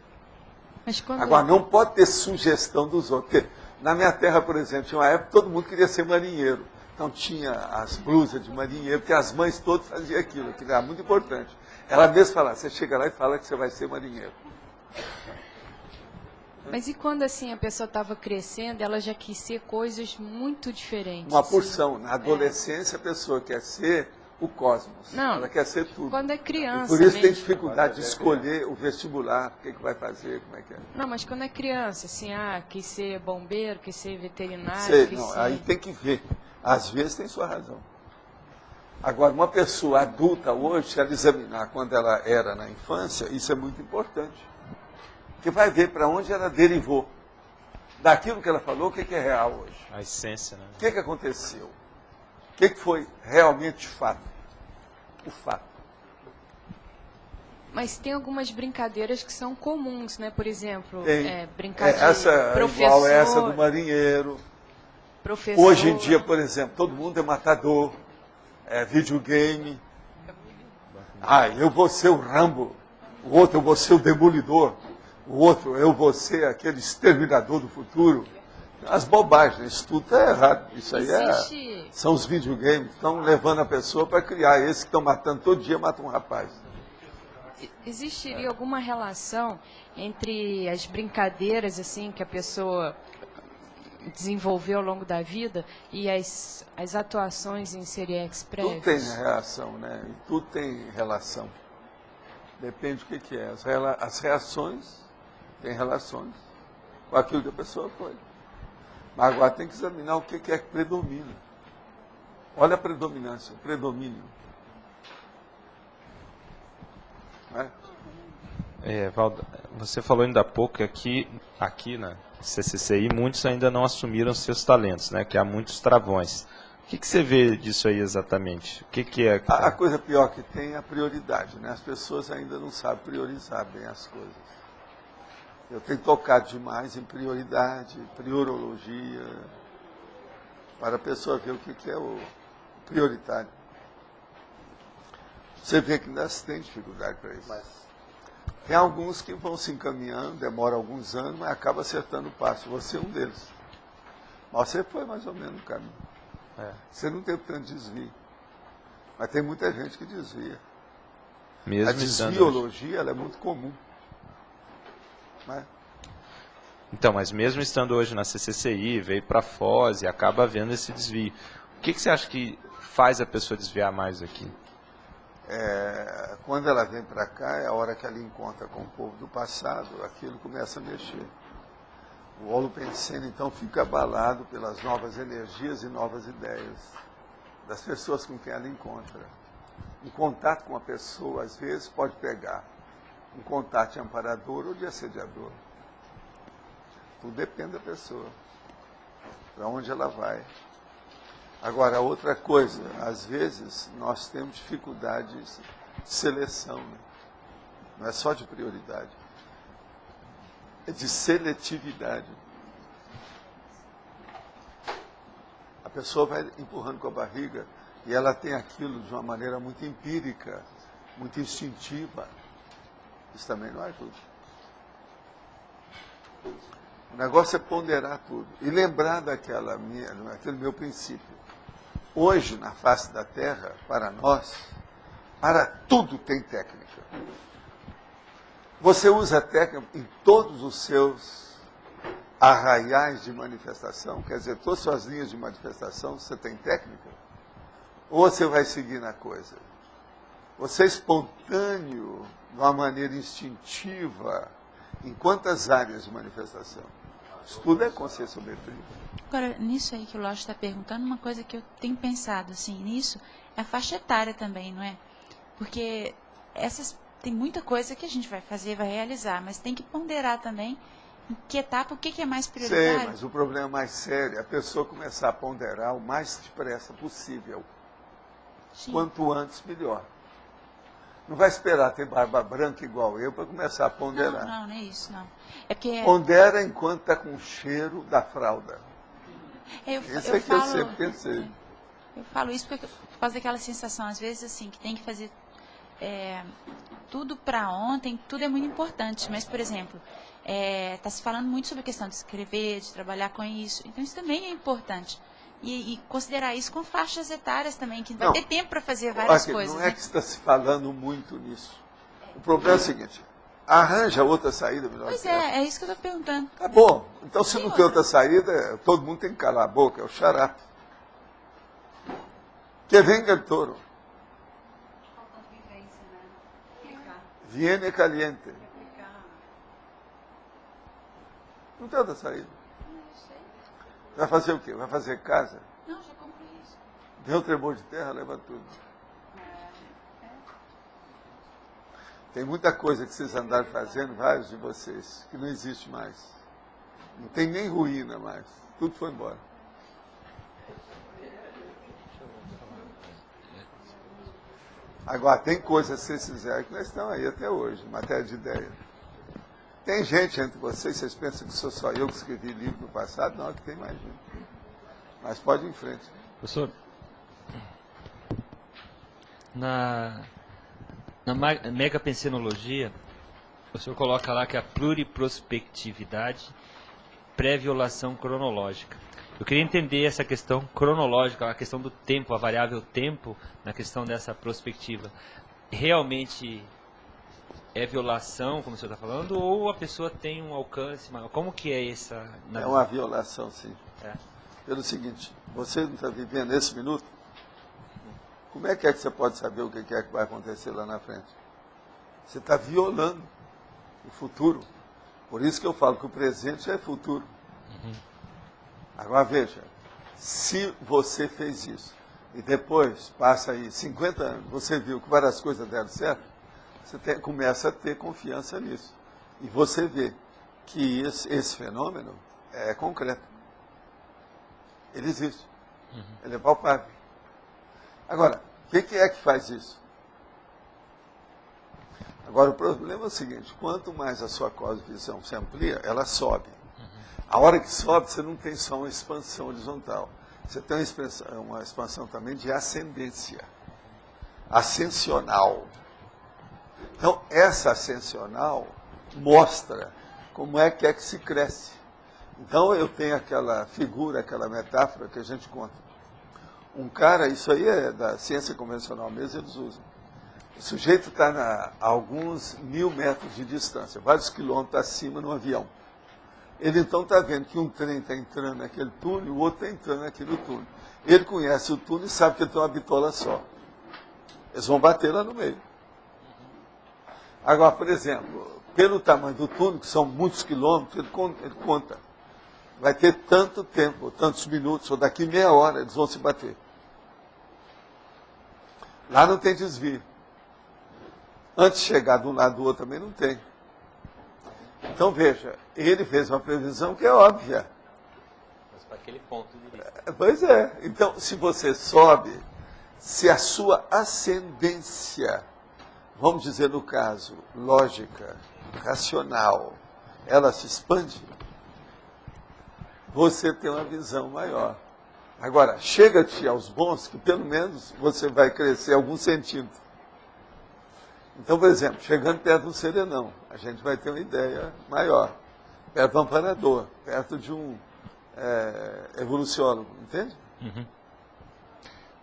Agora, não pode ter sugestão dos outros. Porque na minha terra, por exemplo, tinha uma época que todo mundo queria ser marinheiro. Então tinha as blusas de marinheiro, porque as mães todas faziam aquilo era muito importante. Ela mesma falava, você chega lá e fala que você vai ser marinheiro. Mas e quando assim a pessoa estava crescendo, ela já quis ser coisas muito diferentes? Uma porção. Na adolescência a pessoa quer ser o cosmos. Não, ela quer ser tudo. Quando é criança. E por isso mesmo. tem dificuldade de escolher o vestibular, o que vai fazer, como é que é. Não, mas quando é criança, assim, quis ser bombeiro, quis ser veterinário, Sei, quis não, ser... aí tem que ver. Às vezes tem sua razão. Agora, uma pessoa adulta hoje, se ela examinar quando ela era na infância, isso é muito importante. Porque vai ver para onde ela derivou. Daquilo que ela falou, o que é real hoje. A essência, né? O que aconteceu? O que foi realmente fato? O fato. Mas tem algumas brincadeiras que são comuns, né? Por exemplo, brincar de professor, igual essa do marinheiro. Professor. Hoje em dia, por exemplo, todo mundo é matador, videogame. Eu vou ser o Rambo, o outro eu vou ser o Demolidor, o outro eu vou ser aquele exterminador do futuro. As bobagens, isso tudo é errado. Isso aí são os videogames que estão levando a pessoa para criar. Esses que estão matando todo dia, matam um rapaz. Existiria alguma relação entre as brincadeiras assim que a pessoa desenvolveu ao longo da vida e as atuações em Serie-X prévios? Tudo tem reação, né? E tudo tem relação. Depende do que é. As reações têm relações com aquilo que a pessoa foi. Mas agora tem que examinar o que é que predomina. Olha a predominância, o predomínio. Valdo, você falou ainda há pouco que aqui na CCCI muitos ainda não assumiram seus talentos, né? Que há muitos travões. O que você vê disso aí exatamente? O que é? A coisa pior que tem é a prioridade, né? As pessoas ainda não sabem priorizar bem as coisas. Eu tenho tocado demais em prioridade, priorologia, para a pessoa ver o que é o prioritário. Você vê que ainda se tem dificuldade para isso. Tem alguns que vão se encaminhando, demora alguns anos, mas acaba acertando o passo. Você é um deles. Mas você foi mais ou menos no caminho. Você não teve tanto desvio. Mas tem muita gente que desvia. Mesmo a desviologia ela é muito comum. Então, mas mesmo estando hoje na CCCI, veio para a Foz e acaba havendo esse desvio. O que você acha que faz a pessoa desviar mais aqui? Quando ela vem para cá, é a hora que ela encontra com o povo do passado, aquilo começa a mexer. O holopensene, então, fica abalado pelas novas energias e novas ideias das pessoas com quem ela encontra. Um contato com a pessoa, às vezes, pode pegar um contato de amparador ou de assediador. Tudo depende da pessoa, para onde ela vai. Agora, outra coisa, às vezes nós temos dificuldades de seleção, né? Não é só de prioridade, é de seletividade. A pessoa vai empurrando com a barriga e ela tem aquilo de uma maneira muito empírica, muito instintiva. Isso também não ajuda. O negócio é ponderar tudo e lembrar daquele meu princípio. Hoje, na face da Terra, para nós, para tudo tem técnica. Você usa técnica em todos os seus arraiais de manifestação, quer dizer, todas as suas linhas de manifestação, você tem técnica? Ou você vai seguir na coisa? Você é espontâneo, de uma maneira instintiva, em quantas áreas de manifestação? Isso tudo é conscienciometria. Agora, nisso aí que o Lógico está perguntando, uma coisa que eu tenho pensado, assim, nisso, é a faixa etária também, não é? Porque tem muita coisa que a gente vai fazer, vai realizar, mas tem que ponderar também em que etapa, o que é mais prioritário. Sei, mas o problema mais sério é a pessoa começar a ponderar o mais depressa possível. Sim. Quanto antes, melhor. Não vai esperar ter barba branca igual eu para começar a ponderar. Não é isso, não. É porque... Pondera enquanto está com o cheiro da fralda. Isso é que eu sempre pensei. Eu falo isso porque, por causa daquela sensação, às vezes, assim, que tem que fazer tudo para ontem, tudo é muito importante. Mas, por exemplo, está se falando muito sobre a questão de escrever, de trabalhar com isso. Então, isso também é importante. E considerar isso com faixas etárias também, que vai ter tempo para fazer várias coisas. Não é que está se falando muito nisso. O problema é o seguinte, arranja outra saída melhor. Pois é isso que eu estou perguntando. Tá bom, então se não tem outra saída, todo mundo tem que calar a boca, é o xarape. Que venga el toro. Viene caliente. Não tem outra saída. Vai fazer o quê? Vai fazer casa? Não, já comprei isso. Deu tremor de terra, leva tudo. Tem muita coisa que vocês andaram fazendo, vários de vocês, que não existe mais. Não tem nem ruína mais. Tudo foi embora. Agora, tem coisas que vocês fizeram que nós estamos aí até hoje, matéria de ideia. Tem gente entre vocês pensam que sou só eu que escrevi livro no passado? Não, que tem mais gente. Mas pode ir em frente. Professor, na megapensenologia, o senhor coloca lá que a pluriprospectividade pré-violação cronológica. Eu queria entender essa questão cronológica, a questão do tempo, a variável tempo, na questão dessa prospectiva. Realmente é violação, como o senhor está falando, ou a pessoa tem um alcance maior? Como que é essa... É uma violação, sim. Pelo seguinte, você não está vivendo nesse minuto? Como é que você pode saber o que é que vai acontecer lá na frente? Você está violando o futuro. Por isso que eu falo que o presente é futuro. Agora veja, se você fez isso, e depois passa aí 50 anos, você viu que várias coisas deram certo, você começa a ter confiança nisso. E você vê que esse fenômeno é concreto. Ele existe. Ele é palpável. Agora, o que é que faz isso? Agora, o problema é o seguinte, quanto mais a sua cosmovisão se amplia, ela sobe. A hora que sobe, você não tem só uma expansão horizontal. Você tem uma expansão também de ascendência. Ascensional. Então, essa ascensional mostra como é que se cresce. Então, eu tenho aquela figura, aquela metáfora que a gente conta. Um cara, isso aí é da ciência convencional mesmo, eles usam. O sujeito está a alguns 1000 metros de distância, vários quilômetros acima no avião. Ele então está vendo que um trem está entrando naquele túnel, o outro está entrando naquele túnel. Ele conhece o túnel e sabe que ele tem uma bitola só. Eles vão bater lá no meio. Agora, por exemplo, pelo tamanho do túnel, que são muitos quilômetros, ele conta. Vai ter tanto tempo, tantos minutos, ou daqui meia hora eles vão se bater. Lá não tem desvio. Antes de chegar de um lado do outro também não tem. Então, veja, ele fez uma previsão que é óbvia. Mas para aquele ponto de vista. Pois é. Então, se você sobe, se a sua ascendência, vamos dizer no caso, lógica, racional, ela se expande, você tem uma visão maior. Agora, chega-te aos bons que pelo menos você vai crescer alguns centímetros. Então, por exemplo, chegando perto do serenão, a gente vai ter uma ideia maior. Perto do amparador, perto de um evoluciólogo, entende? Uhum.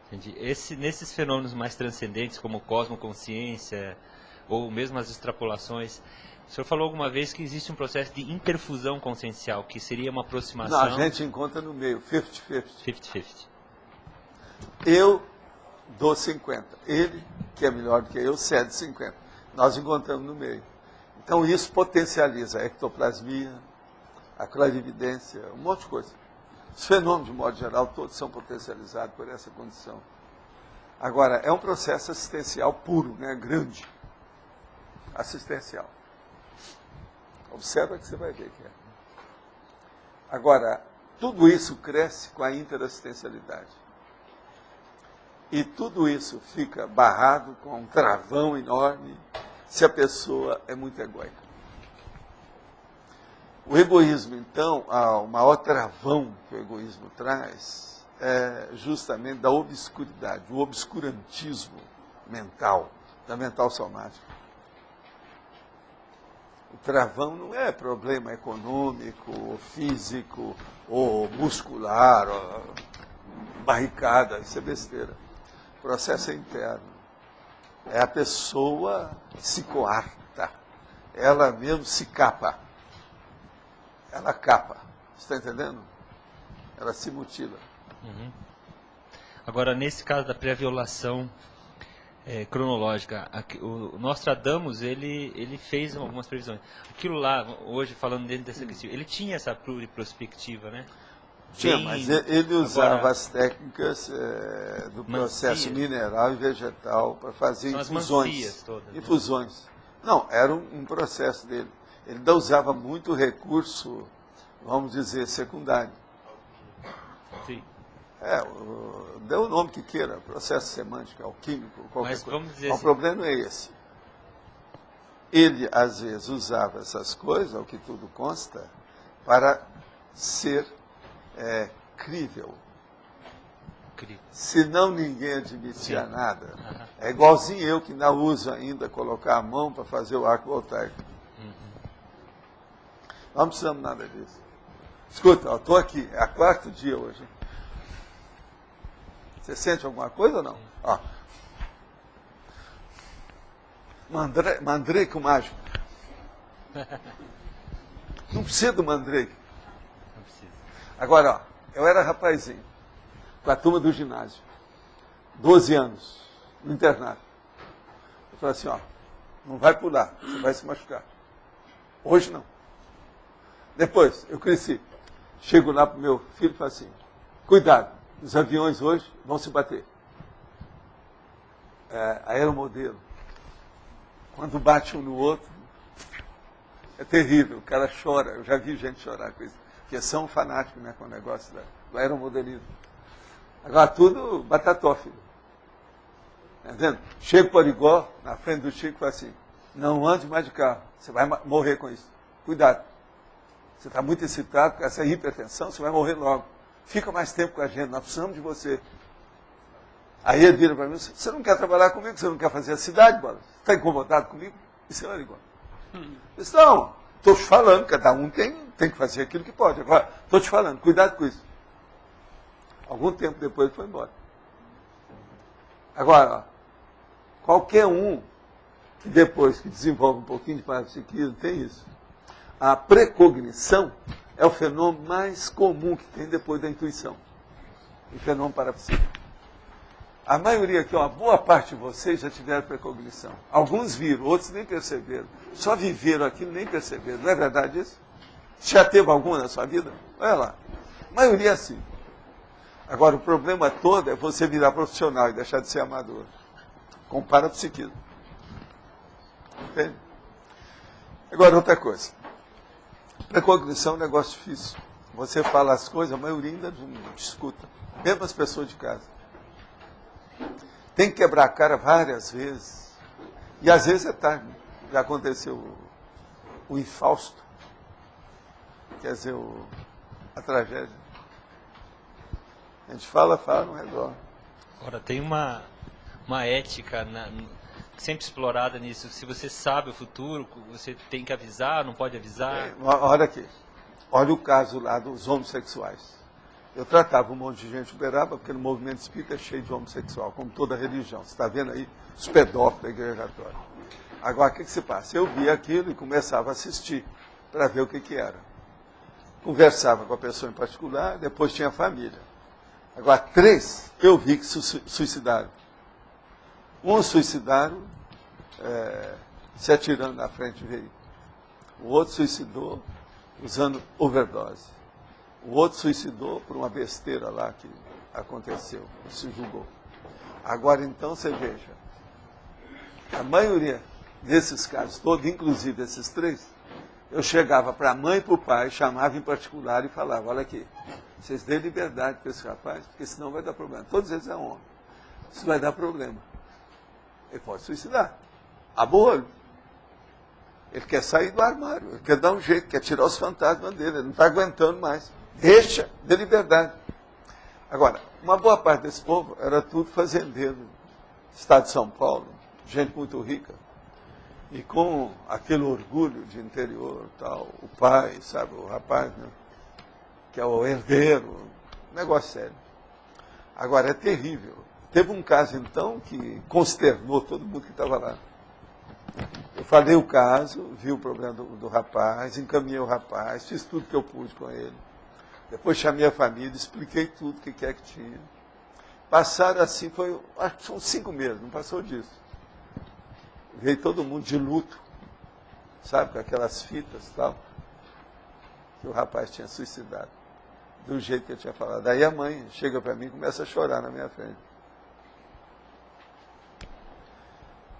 Entendi. Nesses fenômenos mais transcendentes, como cosmoconsciência, ou mesmo as extrapolações, o senhor falou alguma vez que existe um processo de interfusão consciencial, que seria uma aproximação... Não, a gente encontra no meio, 50-50. 50-50. Eu dou 50. Ele, que é melhor do que eu, cede 50. Nós encontramos no meio. Então isso potencializa a ectoplasmia, a clarividência, um monte de coisa. Os fenômenos, de modo geral, todos são potencializados por essa condição. Agora, é um processo assistencial puro, né? Grande. Assistencial. Observa que você vai ver que é. Agora, tudo isso cresce com a interassistencialidade. E tudo isso fica barrado com um travão enorme se a pessoa é muito egóica. O egoísmo, então, o maior travão que o egoísmo traz é justamente da obscuridade, o obscurantismo mental, da mental somática. O travão não é problema econômico, ou físico, ou muscular, ou barricada, isso é besteira. O processo é interno. É a pessoa se coarta, ela mesmo se capa. Ela capa, está entendendo? Ela se mutila. Uhum. Agora, nesse caso da pré-violação cronológica, o Nostradamus, ele fez algumas previsões. Aquilo lá, hoje, falando dentro dessa questão, ele tinha essa pluriprospectiva, né? Tinha, mas ele usava as técnicas do processo mineral e vegetal para fazer infusões. Infusões. Não, era um processo dele. Ele ainda usava muito recurso, vamos dizer, secundário. Sim. Dê o nome que queira, processo semântico, alquímico, qualquer Mas, coisa. vamos dizer O assim, problema é esse. Ele, às vezes, usava essas coisas, ao que tudo consta, para ser crível. Senão ninguém admitia nada. É igualzinho eu que não uso ainda colocar a mão para fazer o arco voltaico. Nós não precisamos nada disso. Escuta, eu estou aqui, é o quarto dia hoje. Você sente alguma coisa ou não? Ó. Mandrake mágico. Não precisa do mandrake. Não precisa. Agora, ó, eu era rapazinho, com a turma do ginásio, 12 anos, no internato. Eu falei assim, ó, não vai pular, você vai se machucar. Hoje não. Depois, eu cresci. Chego lá para o meu filho e falo assim, cuidado, os aviões hoje vão se bater. Aeromodelo. Quando bate um no outro, é terrível, o cara chora. Eu já vi gente chorar com isso. Porque são fanáticos, né, com o negócio do aeromodelismo. Agora tudo batatófilo. Entendendo? Chego para o Origó, na frente do Chico, e falo assim, não ande mais de carro, você vai morrer com isso. Cuidado. Você está muito excitado com essa hipertensão, você vai morrer logo. Fica mais tempo com a gente, nós precisamos de você. Aí ele vira para mim, você não quer trabalhar comigo, você não quer fazer a cidade, Bola? Você está incomodado comigo? Isso é igual. Disse, não, estou te falando, cada um tem que fazer aquilo que pode. Agora, estou te falando, cuidado com isso. Algum tempo depois ele foi embora. Agora, ó, qualquer um que depois que desenvolve um pouquinho de parapsiquismo tem isso. A precognição é o fenômeno mais comum que tem depois da intuição. O fenômeno parapsíquico. A maioria aqui, uma boa parte de vocês já tiveram precognição. Alguns viram, outros nem perceberam. Só viveram aquilo, nem perceberam. Não é verdade isso? Já teve alguma na sua vida? Olha lá. A maioria é assim. Agora, o problema todo é você virar profissional e deixar de ser amador. com parapsiquismo. Entende? Agora, outra coisa. Precognição é um negócio difícil. Você fala as coisas, a maioria ainda não escuta. Mesmo as pessoas de casa. Tem que quebrar a cara várias vezes. E às vezes é tarde. Já aconteceu o infausto. Quer dizer, a tragédia. A gente fala, não resolve. Agora, tem uma ética sempre explorada nisso. Se você sabe o futuro, você tem que avisar, não pode avisar. Olha aqui. Olha o caso lá dos homossexuais. Eu tratava um monte de gente em Uberaba, porque no movimento espírita é cheio de homossexual, como toda religião. Você está vendo aí os pedófilos da Igreja Católica. Agora, o que se passa? Eu via aquilo e começava a assistir, para ver o que era. Conversava com a pessoa em particular, depois tinha a família. Agora, 3 eu vi que suicidaram. Um suicidaram se atirando na frente do veículo. O outro suicidou usando overdose. O outro suicidou por uma besteira lá que aconteceu, se julgou. Agora, então, você veja, a maioria desses casos, todos, inclusive esses 3, eu chegava para a mãe e para o pai, chamava em particular e falava, olha aqui, vocês dêem liberdade para esse rapaz, porque senão vai dar problema. Todos eles é homem. Isso vai dar problema. Ele pode suicidar. A bolho. Ele quer sair do armário, ele quer dar um jeito, quer tirar os fantasmas dele, ele não está aguentando mais. Deixa, dê liberdade. Agora, uma boa parte desse povo era tudo fazendeiro, estado de São Paulo, gente muito rica. E com aquele orgulho de interior, tal, o pai, sabe, o rapaz, né, que é o herdeiro, negócio sério. Agora, é terrível. Teve um caso, então, que consternou todo mundo que estava lá. Eu falei o caso, vi o problema do rapaz, encaminhei o rapaz, fiz tudo que eu pude com ele. Depois chamei a família, expliquei tudo, o que é que tinha. Passaram assim, acho que são 5 meses, não passou disso. Veio todo mundo de luto, sabe, com aquelas fitas e tal, que o rapaz tinha suicidado, do jeito que eu tinha falado. Aí a mãe chega para mim e começa a chorar na minha frente.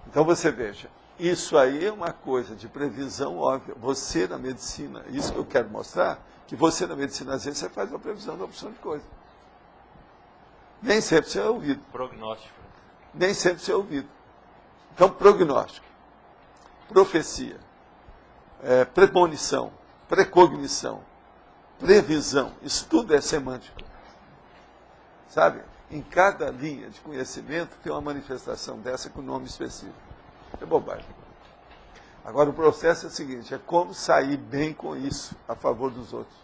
Então você veja, isso aí é uma coisa de previsão óbvia. Você na medicina, isso que eu quero mostrar, que você na medicina, às vezes, você faz uma previsão da opção de coisa. Nem sempre você é ouvido. Prognóstico. Nem sempre você é ouvido. Então, prognóstico, profecia, premonição, precognição, previsão, isso tudo é semântico. Sabe? Em cada linha de conhecimento tem uma manifestação dessa com nome específico. É bobagem. Agora, o processo é o seguinte, é como sair bem com isso, a favor dos outros.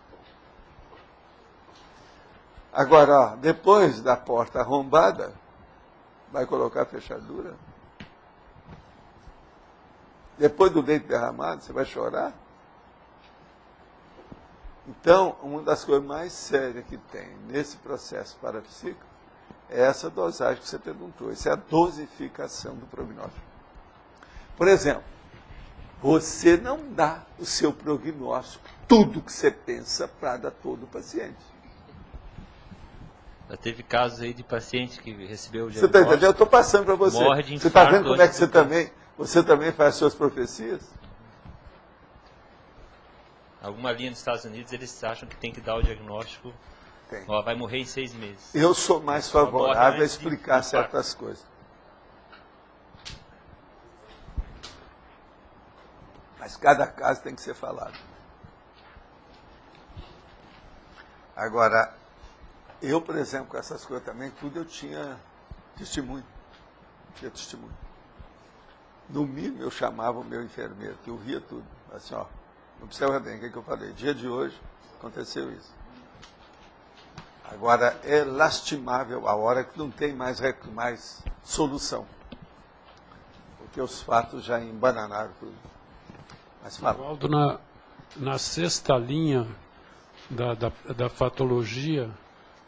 Agora, ó, depois da porta arrombada, vai colocar a fechadura? Depois do leite derramado, você vai chorar? Então, uma das coisas mais sérias que tem nesse processo parapsíquico é essa dosagem que você perguntou. Isso é a dosificação do prognóstico. Por exemplo, você não dá o seu prognóstico, tudo que você pensa, para dar todo o paciente. Já teve casos aí de paciente que recebeu o diagnóstico. Você está entendendo? Eu estou passando para você. Morre de infarto. Você está vendo como é que você também faz suas profecias? Alguma linha nos Estados Unidos, eles acham que tem que dar o diagnóstico. Tem. Ó, vai morrer em 6 meses. Eu sou mais favorável a explicar certas coisas. Mas cada caso tem que ser falado. Agora, eu, por exemplo, com essas coisas também, tudo eu tinha testemunho. No mínimo, eu chamava o meu enfermeiro, que eu via tudo. Assim, ó, observa bem o que eu falei. Dia de hoje, aconteceu isso. Agora, é lastimável a hora que não tem mais solução. Porque os fatos já embananaram tudo. Mas fala. Valdo, na sexta linha da fatologia,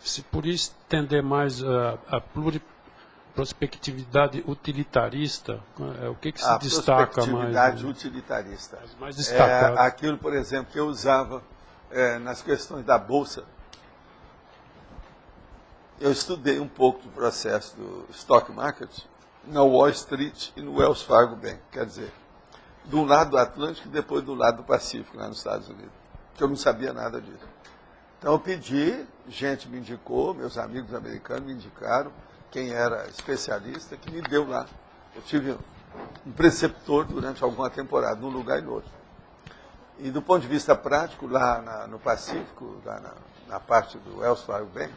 se por isso entender mais a pluriprospectividade utilitarista, o que se destaca mais? A prospectividade utilitarista. Mais destacado. É aquilo, por exemplo, que eu usava nas questões da Bolsa. Eu estudei um pouco do processo do stock market na Wall Street e no Wells Fargo Bank, quer dizer, de um lado do Atlântico e depois do lado do Pacífico, lá nos Estados Unidos, que eu não sabia nada disso. Então eu pedi, gente me indicou, meus amigos americanos me indicaram, quem era especialista, que me deu lá. Eu tive um preceptor durante alguma temporada, num lugar e no outro. E do ponto de vista prático, lá no Pacífico, lá na parte do Wells Fargo Bank,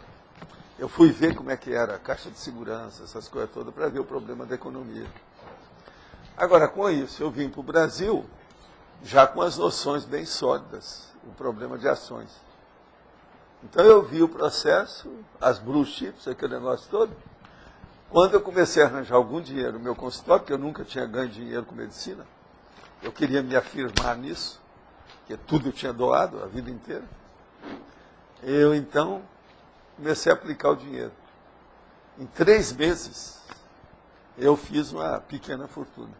eu fui ver como é que era a caixa de segurança, essas coisas todas, para ver o problema da economia. Agora, com isso, eu vim para o Brasil já com as noções bem sólidas, o problema de ações. Então eu vi o processo, as blue chips, aquele negócio todo. Quando eu comecei a arranjar algum dinheiro no meu consultório, porque eu nunca tinha ganho dinheiro com medicina, eu queria me afirmar nisso, porque tudo eu tinha doado a vida inteira. Eu, então, comecei a aplicar o dinheiro. Em 3 meses, eu fiz uma pequena fortuna.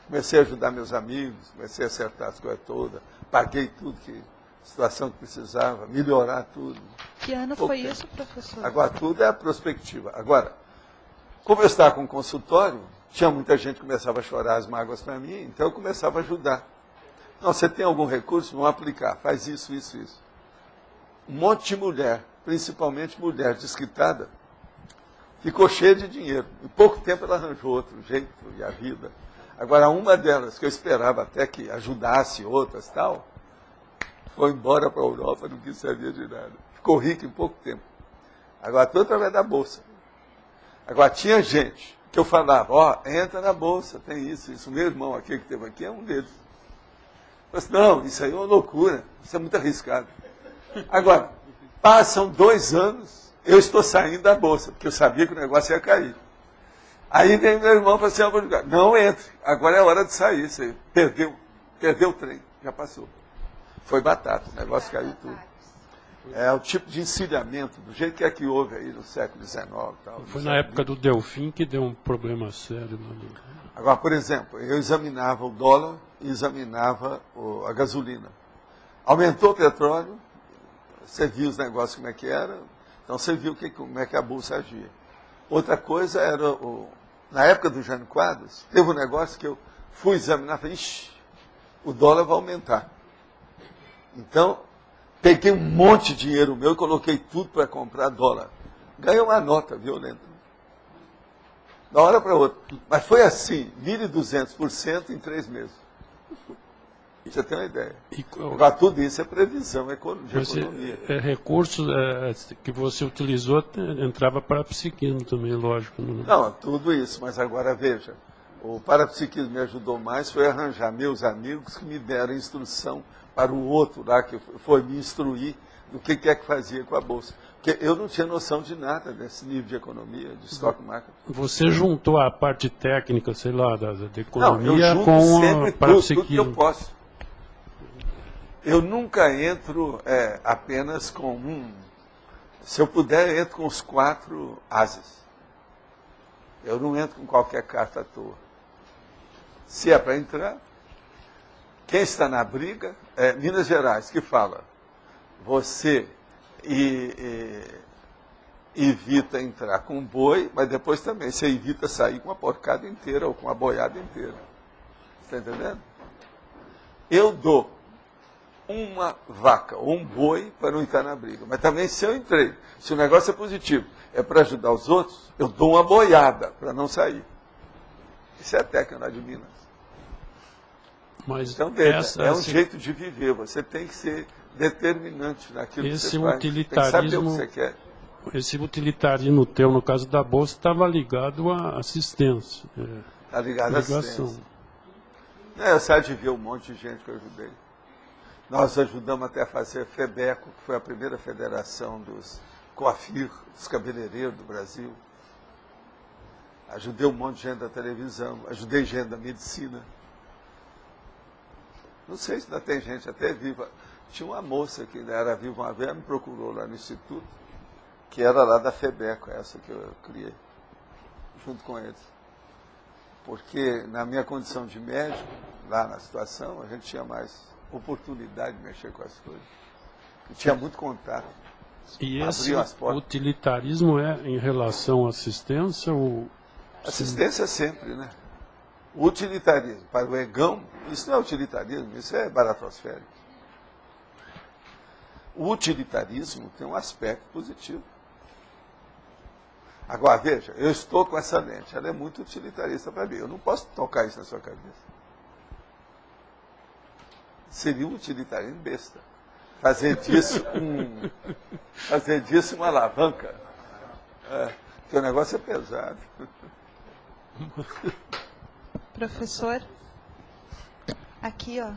Comecei a ajudar meus amigos, comecei a acertar as coisas todas, paguei tudo situação que precisava, melhorar tudo. Que ano foi isso, professor? Agora, tudo é a prospectiva. Agora, como eu estava com um consultório, tinha muita gente que começava a chorar as mágoas para mim, então eu começava a ajudar. Não, você tem algum recurso? Vamos aplicar, faz isso, isso, isso. Um monte de mulher, principalmente mulher desquitada, ficou cheia de dinheiro. Em pouco tempo ela arranjou outro jeito e a vida. Agora, uma delas, que eu esperava até que ajudasse outras tal, foi embora para a Europa, não quis saber de nada. Ficou rica em pouco tempo. Agora, tudo através da Bolsa. Agora, tinha gente que eu falava, ó, entra na Bolsa, tem isso, isso. O meu irmão aqui que teve aqui é um deles. Eu falei, não, isso aí é uma loucura, isso é muito arriscado. Agora, passam 2 anos, eu estou saindo da Bolsa, porque eu sabia que o negócio ia cair. Aí vem meu irmão e fala assim, não entre, agora é hora de sair, você perdeu o trem, já passou. Foi batata, o negócio caiu tudo. É o tipo de encilhamento, do jeito que é que houve aí no século XIX. Tal, foi na época do Delfim que deu um problema sério. Agora, por exemplo, eu examinava o dólar e examinava a gasolina. Aumentou o petróleo, você viu os negócios como é que era, então você viu como é que a Bolsa agia. Outra coisa era, na época do Jânio Quadros, teve um negócio que eu fui examinar e falei, ixi, o dólar vai aumentar. Então, peguei um monte de dinheiro meu e coloquei tudo para comprar dólar. Ganhei uma nota violenta. Da hora para outra. Mas foi assim, 1.200% em 3 meses. Você tem uma ideia. Agora, tudo isso é previsão de economia. Recurso que você utilizou entrava para psiquismo também, lógico. Não, tudo isso. Mas agora, veja, o parapsiquismo me ajudou mais, foi arranjar meus amigos que me deram instrução para o outro lá, que foi me instruir do que é que fazia com a Bolsa. Porque eu não tinha noção de nada desse nível de economia, de stock market. Você juntou a parte técnica, sei lá, da economia não, eu com sempre o parapsiquismo. tudo que eu posso. Eu nunca entro apenas com um. Se eu puder, eu entro com os 4 ases. Eu não entro com qualquer carta à toa. Se é para entrar, quem está na briga é Minas Gerais, que fala, você evita entrar com um boi, mas depois também você evita sair com uma porcada inteira ou com uma boiada inteira. Está entendendo? Eu dou uma vaca ou um boi para não entrar na briga. Mas também se eu entrei, se o negócio é positivo, é para ajudar os outros, eu dou uma boiada para não sair. Isso é a técnica de Minas. Mas então, veja, é um jeito de viver. Você tem que ser determinante naquilo que você faz. Tem que saber o que você quer. Esse utilitarismo teu, no caso da Bolsa, estava ligado à assistência. Está ligado à assistência. Eu sei de ver um monte de gente que eu ajudei. Nós ajudamos até a fazer a FEBECO, que foi a primeira federação dos coafir, dos cabeleireiros do Brasil. Ajudei um monte de gente da televisão, ajudei gente da medicina. Não sei se ainda tem gente até viva. Tinha uma moça que ainda era viva uma vez, me procurou lá no Instituto, que era lá da FEBECO, essa que eu criei, junto com eles. Porque na minha condição de médico, lá na situação, a gente tinha mais oportunidade de mexer com as coisas. E tinha muito contato. E esse utilitarismo é em relação à assistência ou Assistência sempre, né? O utilitarismo, para o egão, isso não é utilitarismo, isso é baratosférico. O utilitarismo tem um aspecto positivo. Agora, veja, eu estou com essa lente, ela é muito utilitarista para mim, eu não posso tocar isso na sua cabeça. Seria um utilitarismo besta. Fazer disso uma alavanca. Porque o negócio é pesado. Professor, aqui, ó,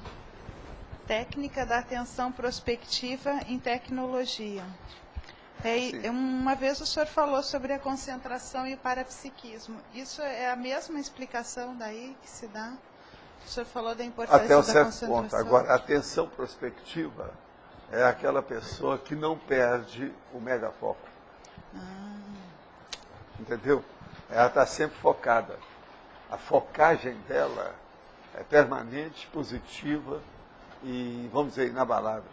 técnica da atenção prospectiva em tecnologia. Uma vez o senhor falou sobre a concentração e o parapsiquismo. Isso é a mesma explicação daí que se dá? O senhor falou da importância até um da certo concentração. ponto. Agora, a atenção prospectiva é aquela pessoa que não perde o megafoco. Entendeu? Ela está sempre focada. A focagem dela é permanente, positiva e, vamos dizer, inabalável.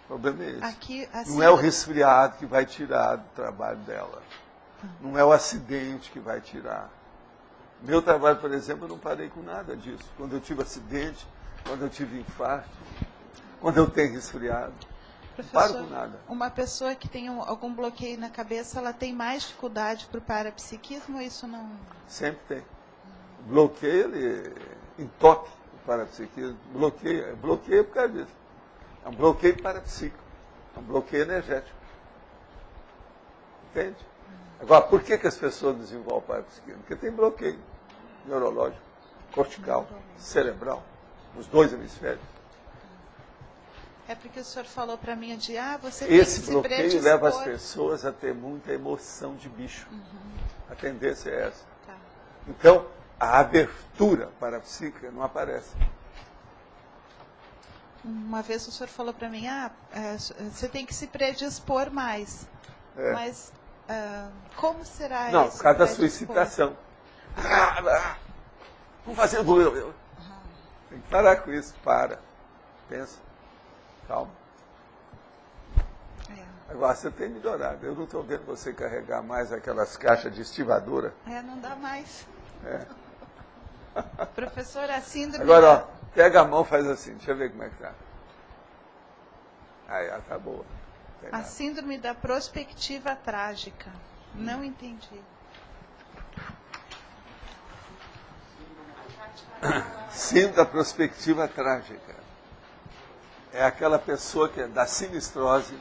O problema é esse. Aqui, assim, não é o resfriado que vai tirar do trabalho dela. Não é o acidente que vai tirar. Meu trabalho, por exemplo, eu não parei com nada disso. Quando eu tive acidente, quando eu tive infarto, quando eu tenho resfriado. Não paro com nada. Uma pessoa que tem algum bloqueio na cabeça, ela tem mais dificuldade para o parapsiquismo ou isso não? Sempre tem. Bloqueio, ele entope o parapsiquismo. Bloqueio por causa disso. É um bloqueio parapsíquico. É um bloqueio energético. Entende? Agora, por que as pessoas desenvolvem parapsiquismo? Porque tem bloqueio neurológico, cortical, cerebral, nos dois hemisférios. É porque o senhor falou para mim de, você esse tem que bloqueio se predispor. leva as pessoas a ter muita emoção de bicho. A tendência é essa. Tá. Então, a abertura parapsíquica não aparece. Uma vez o senhor falou para mim, você tem que se predispor mais. Mas como será isso? Não, por causa da sua excitação. Vamos fazer o... Tem que parar com isso, pensa, calma. Agora, você tem melhorado. Eu não estou vendo você carregar mais aquelas caixas de estivadura. Não dá mais. Professor, a síndrome... Agora, ó, pega a mão, faz assim, deixa eu ver como é que tá. Aí, tá boa. A síndrome da prospectiva trágica. Não entendi. Síndrome da prospectiva trágica. É aquela pessoa que é da sinistrose,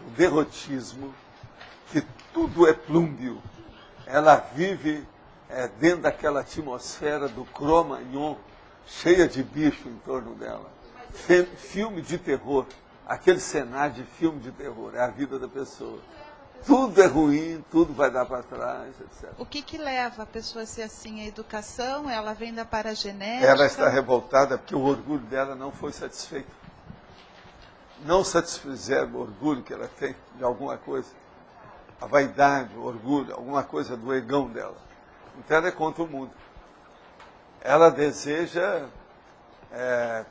do derrotismo, que tudo é plúmbio. Ela vive dentro daquela atmosfera do Cro-Magnon, cheia de bicho em torno dela. Filme de terror. Aquele cenário de filme de terror. É a vida da pessoa. Tudo é ruim, tudo vai dar para trás, etc. O que leva a pessoa a ser assim? A educação? Ela vem da paragenética? Ela está revoltada porque o orgulho dela não foi satisfeito. Não satisfizeram o orgulho que ela tem de alguma coisa. A vaidade, o orgulho, alguma coisa do egão dela. Então ela é contra o mundo. Ela deseja,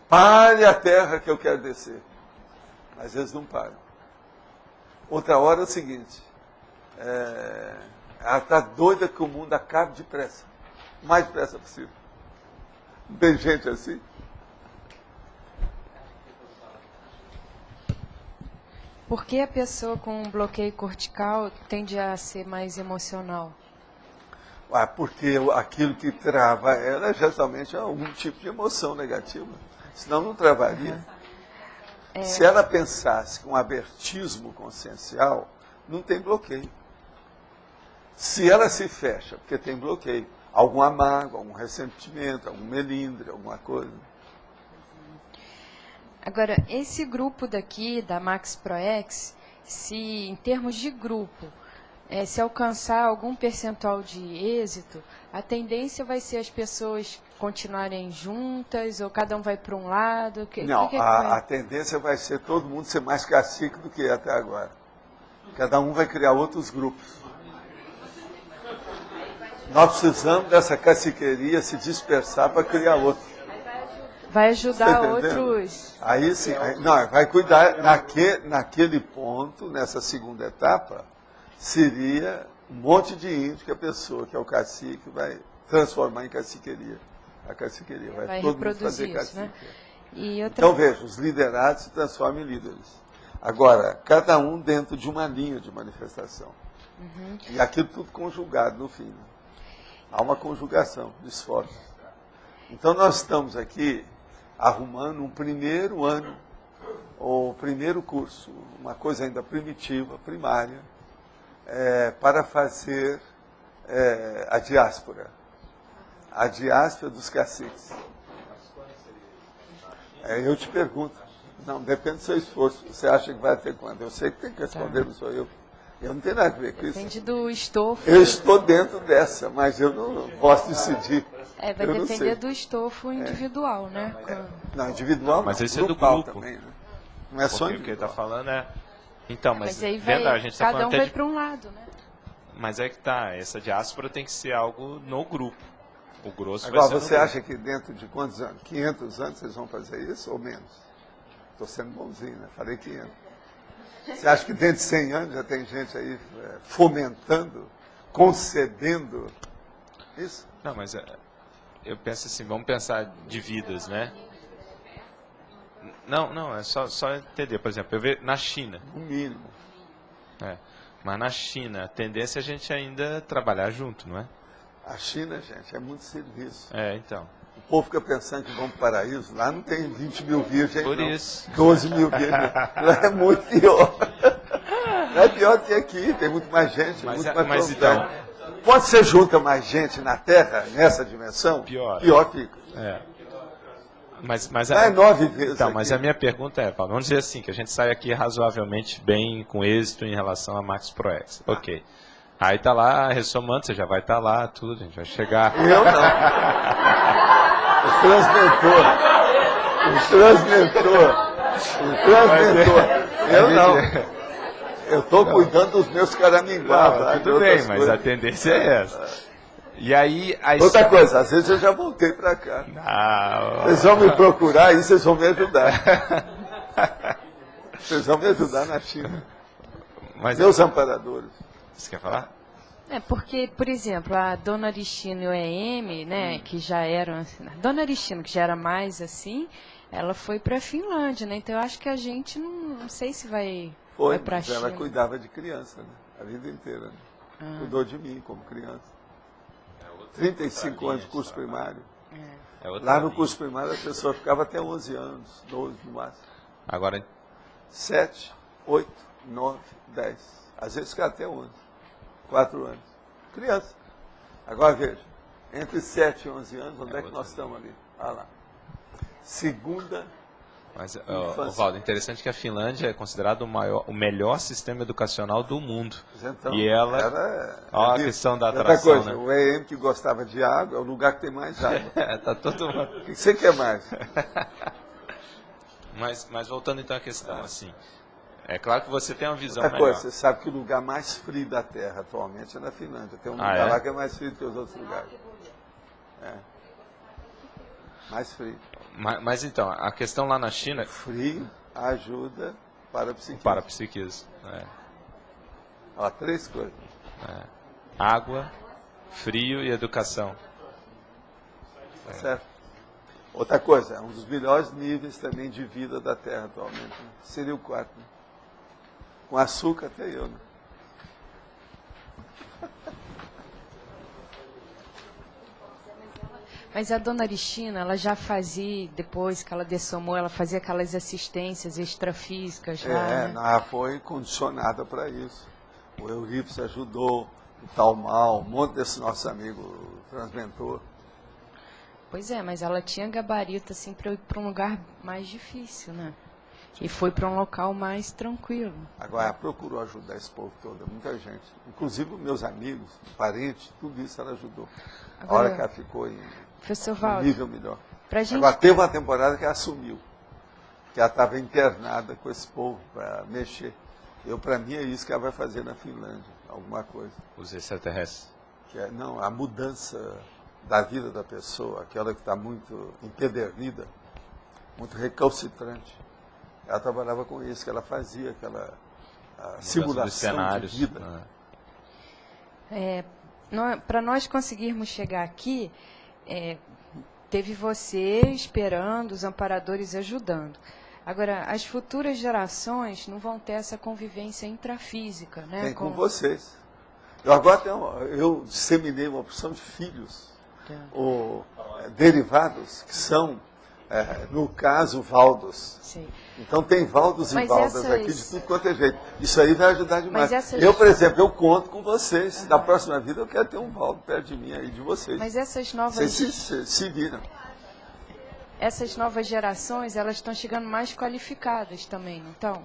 pare a terra que eu quero descer. Mas eles não param. Outra hora é o seguinte, ela está doida que o mundo acabe depressa. O mais depressa possível. Não tem gente assim? Por que a pessoa com bloqueio cortical tende a ser mais emocional? Porque aquilo que trava ela geralmente é algum tipo de emoção negativa. Senão não travaria. Se ela pensasse com abertismo consciencial, não tem bloqueio. Se ela se fecha, porque tem bloqueio, alguma mágoa, algum ressentimento, algum melindre, alguma coisa. Agora, esse grupo daqui, da Max ProEx, se em termos de grupo, se alcançar algum percentual de êxito, a tendência vai ser as pessoas continuarem juntas, ou cada um vai para um lado? A tendência vai ser todo mundo ser mais cacique do que é até agora. Cada um vai criar outros grupos. Nós precisamos dessa caciqueria se dispersar para criar outro. Vai ajudar outros. Aí sim, vai cuidar naquele ponto, nessa segunda etapa, seria um monte de índio que a pessoa, que é o cacique, vai transformar em caciqueria. A caciqueria. Vai todo mundo fazer isso, cacique. né? E outra... Então, veja, os liderados se transformam em líderes. Agora, cada um dentro de uma linha de manifestação. Uhum. E aquilo tudo conjugado no fim. Né? Há uma conjugação de esforços. Então, nós estamos aqui arrumando um primeiro ano, ou primeiro curso, uma coisa ainda primitiva, primária, para fazer a diáspora. A diáspora dos caciques. Eu te pergunto. Não, depende do seu esforço. Você acha que vai ter quando? Eu sei que tem que responder, não sou eu. Eu não tenho nada a ver com isso. Depende do estofo. Eu estou dentro dessa, mas eu não posso decidir. Vai depender do estofo individual, né? Não, individual mas não. esse é do Grupal grupo. Também, né? Não é só o que ele está falando é... Então, mas aí vendo, a gente tá cada falando um até vai de... para um lado, né? Mas é que tá, essa diáspora tem que ser algo no grupo. O grosso Agora, vai ser você no acha que dentro de quantos anos? 500 anos vocês vão fazer isso ou menos? Estou sendo bonzinho, né? Falei 500. Você acha que dentro de 100 anos já tem gente aí fomentando, concedendo isso? Não, mas eu penso assim, vamos pensar de vidas, né? Não, é só entender. Por exemplo, eu vejo na China. No mínimo. Mas na China, a tendência é a gente ainda trabalhar junto, não é? A China, gente, é muito serviço. Então. O povo fica pensando que vão para o paraíso. Lá não tem 20 mil virgens, Por não. isso. 12 mil virgens. Lá é muito pior. Lá é pior que aqui, tem muito mais gente, muito mais então, quando você junta mais gente na Terra, nessa dimensão, pior fica. Mas é 9 vezes. Então, mas a minha pergunta é, Paulo, vamos dizer assim, que a gente sai aqui razoavelmente bem, com êxito em relação a Max ProEx. Ok. Aí tá lá, ressomando, você já vai estar lá, tudo, a gente vai chegar. Eu não. O transmentor. Eu não. Eu estou cuidando dos meus caraminguás. Tudo bem, mas a tendência é essa. E aí... Outra coisa, às vezes eu já voltei para cá. Vocês vão me procurar e vocês vão me ajudar. Vocês vão me ajudar na China. Meus amparadores. Você quer falar? Porque, por exemplo, a Dona Aristino e o EM, né, que já eram assim, a Dona Aristino, que já era mais assim, ela foi para a Finlândia, né? Então eu acho que a gente não sei se vai para a China. Ela cuidava de criança, né? A vida inteira. Né? Cuidou de mim como criança. 35 anos de curso primário. Lá no curso primário a pessoa ficava até 11 anos, 12 no máximo. Agora... 7, 8, 9, 10. Às vezes fica até 11. 4 anos. Criança. Agora veja, entre 7 e 11 anos, onde é que nós estamos ali? Olha lá. Segunda. Mas, Valdo, interessante que a Finlândia é considerado o melhor sistema educacional do mundo. Então, e ela... Olha a questão da atração, coisa, né? O EM que gostava de água é o lugar que tem mais água. Tá todo mundo... O que você quer mais? Mas voltando então à questão, assim... É claro que você tem uma visão Outra melhor. coisa, você sabe que o lugar mais frio da Terra atualmente é na Finlândia. Tem um lugar lá que é mais frio do que os outros lugares. Mais frio. Mas então, a questão lá na China... Frio ajuda para a psiquismo. Para a psiquismo, Ó, 3 coisas. Água, frio e educação. Certo? Outra coisa, é um dos melhores níveis também de vida da Terra atualmente. Né? Seria o 4. Né? Com açúcar até eu, né? Mas a Dona Aristino, ela já fazia, depois que ela dessomou, ela fazia aquelas assistências extrafísicas lá, né? Ela foi condicionada para isso. O Eurípides ajudou, o Talmal, um monte desse nosso amigo transmentor. Pois é, mas ela tinha gabarito assim para ir para um lugar mais difícil, né? E foi para um local mais tranquilo. Agora, ela procurou ajudar esse povo todo, muita gente. Inclusive meus amigos, parentes, tudo isso ela ajudou. Agora, a hora que ela ficou em um nível melhor. Agora, teve uma temporada que ela sumiu. Que ela estava internada com esse povo para mexer. Para mim, é isso que ela vai fazer na Finlândia, alguma coisa. Os extraterrestres? Não, a mudança da vida da pessoa, aquela que está muito empedernida, muito recalcitrante. Ela trabalhava com isso, que ela fazia aquela simulação de vida. Para nós conseguirmos chegar aqui, teve você esperando, os amparadores ajudando. Agora, as futuras gerações não vão ter essa convivência intrafísica, né? Tem com vocês. Eu agora eu disseminei uma opção de filhos, ou derivados, que são, no caso, Valdos. Sim. Então tem Valdos e Valdas aqui de tudo quanto é jeito. Isso aí vai ajudar demais. Essas... Eu, por exemplo, eu conto com vocês. Na próxima vida eu quero ter um Valdo perto de mim aí, de vocês. Mas essas novas... Vocês se viram. Essas novas gerações, elas estão chegando mais qualificadas também, não estão?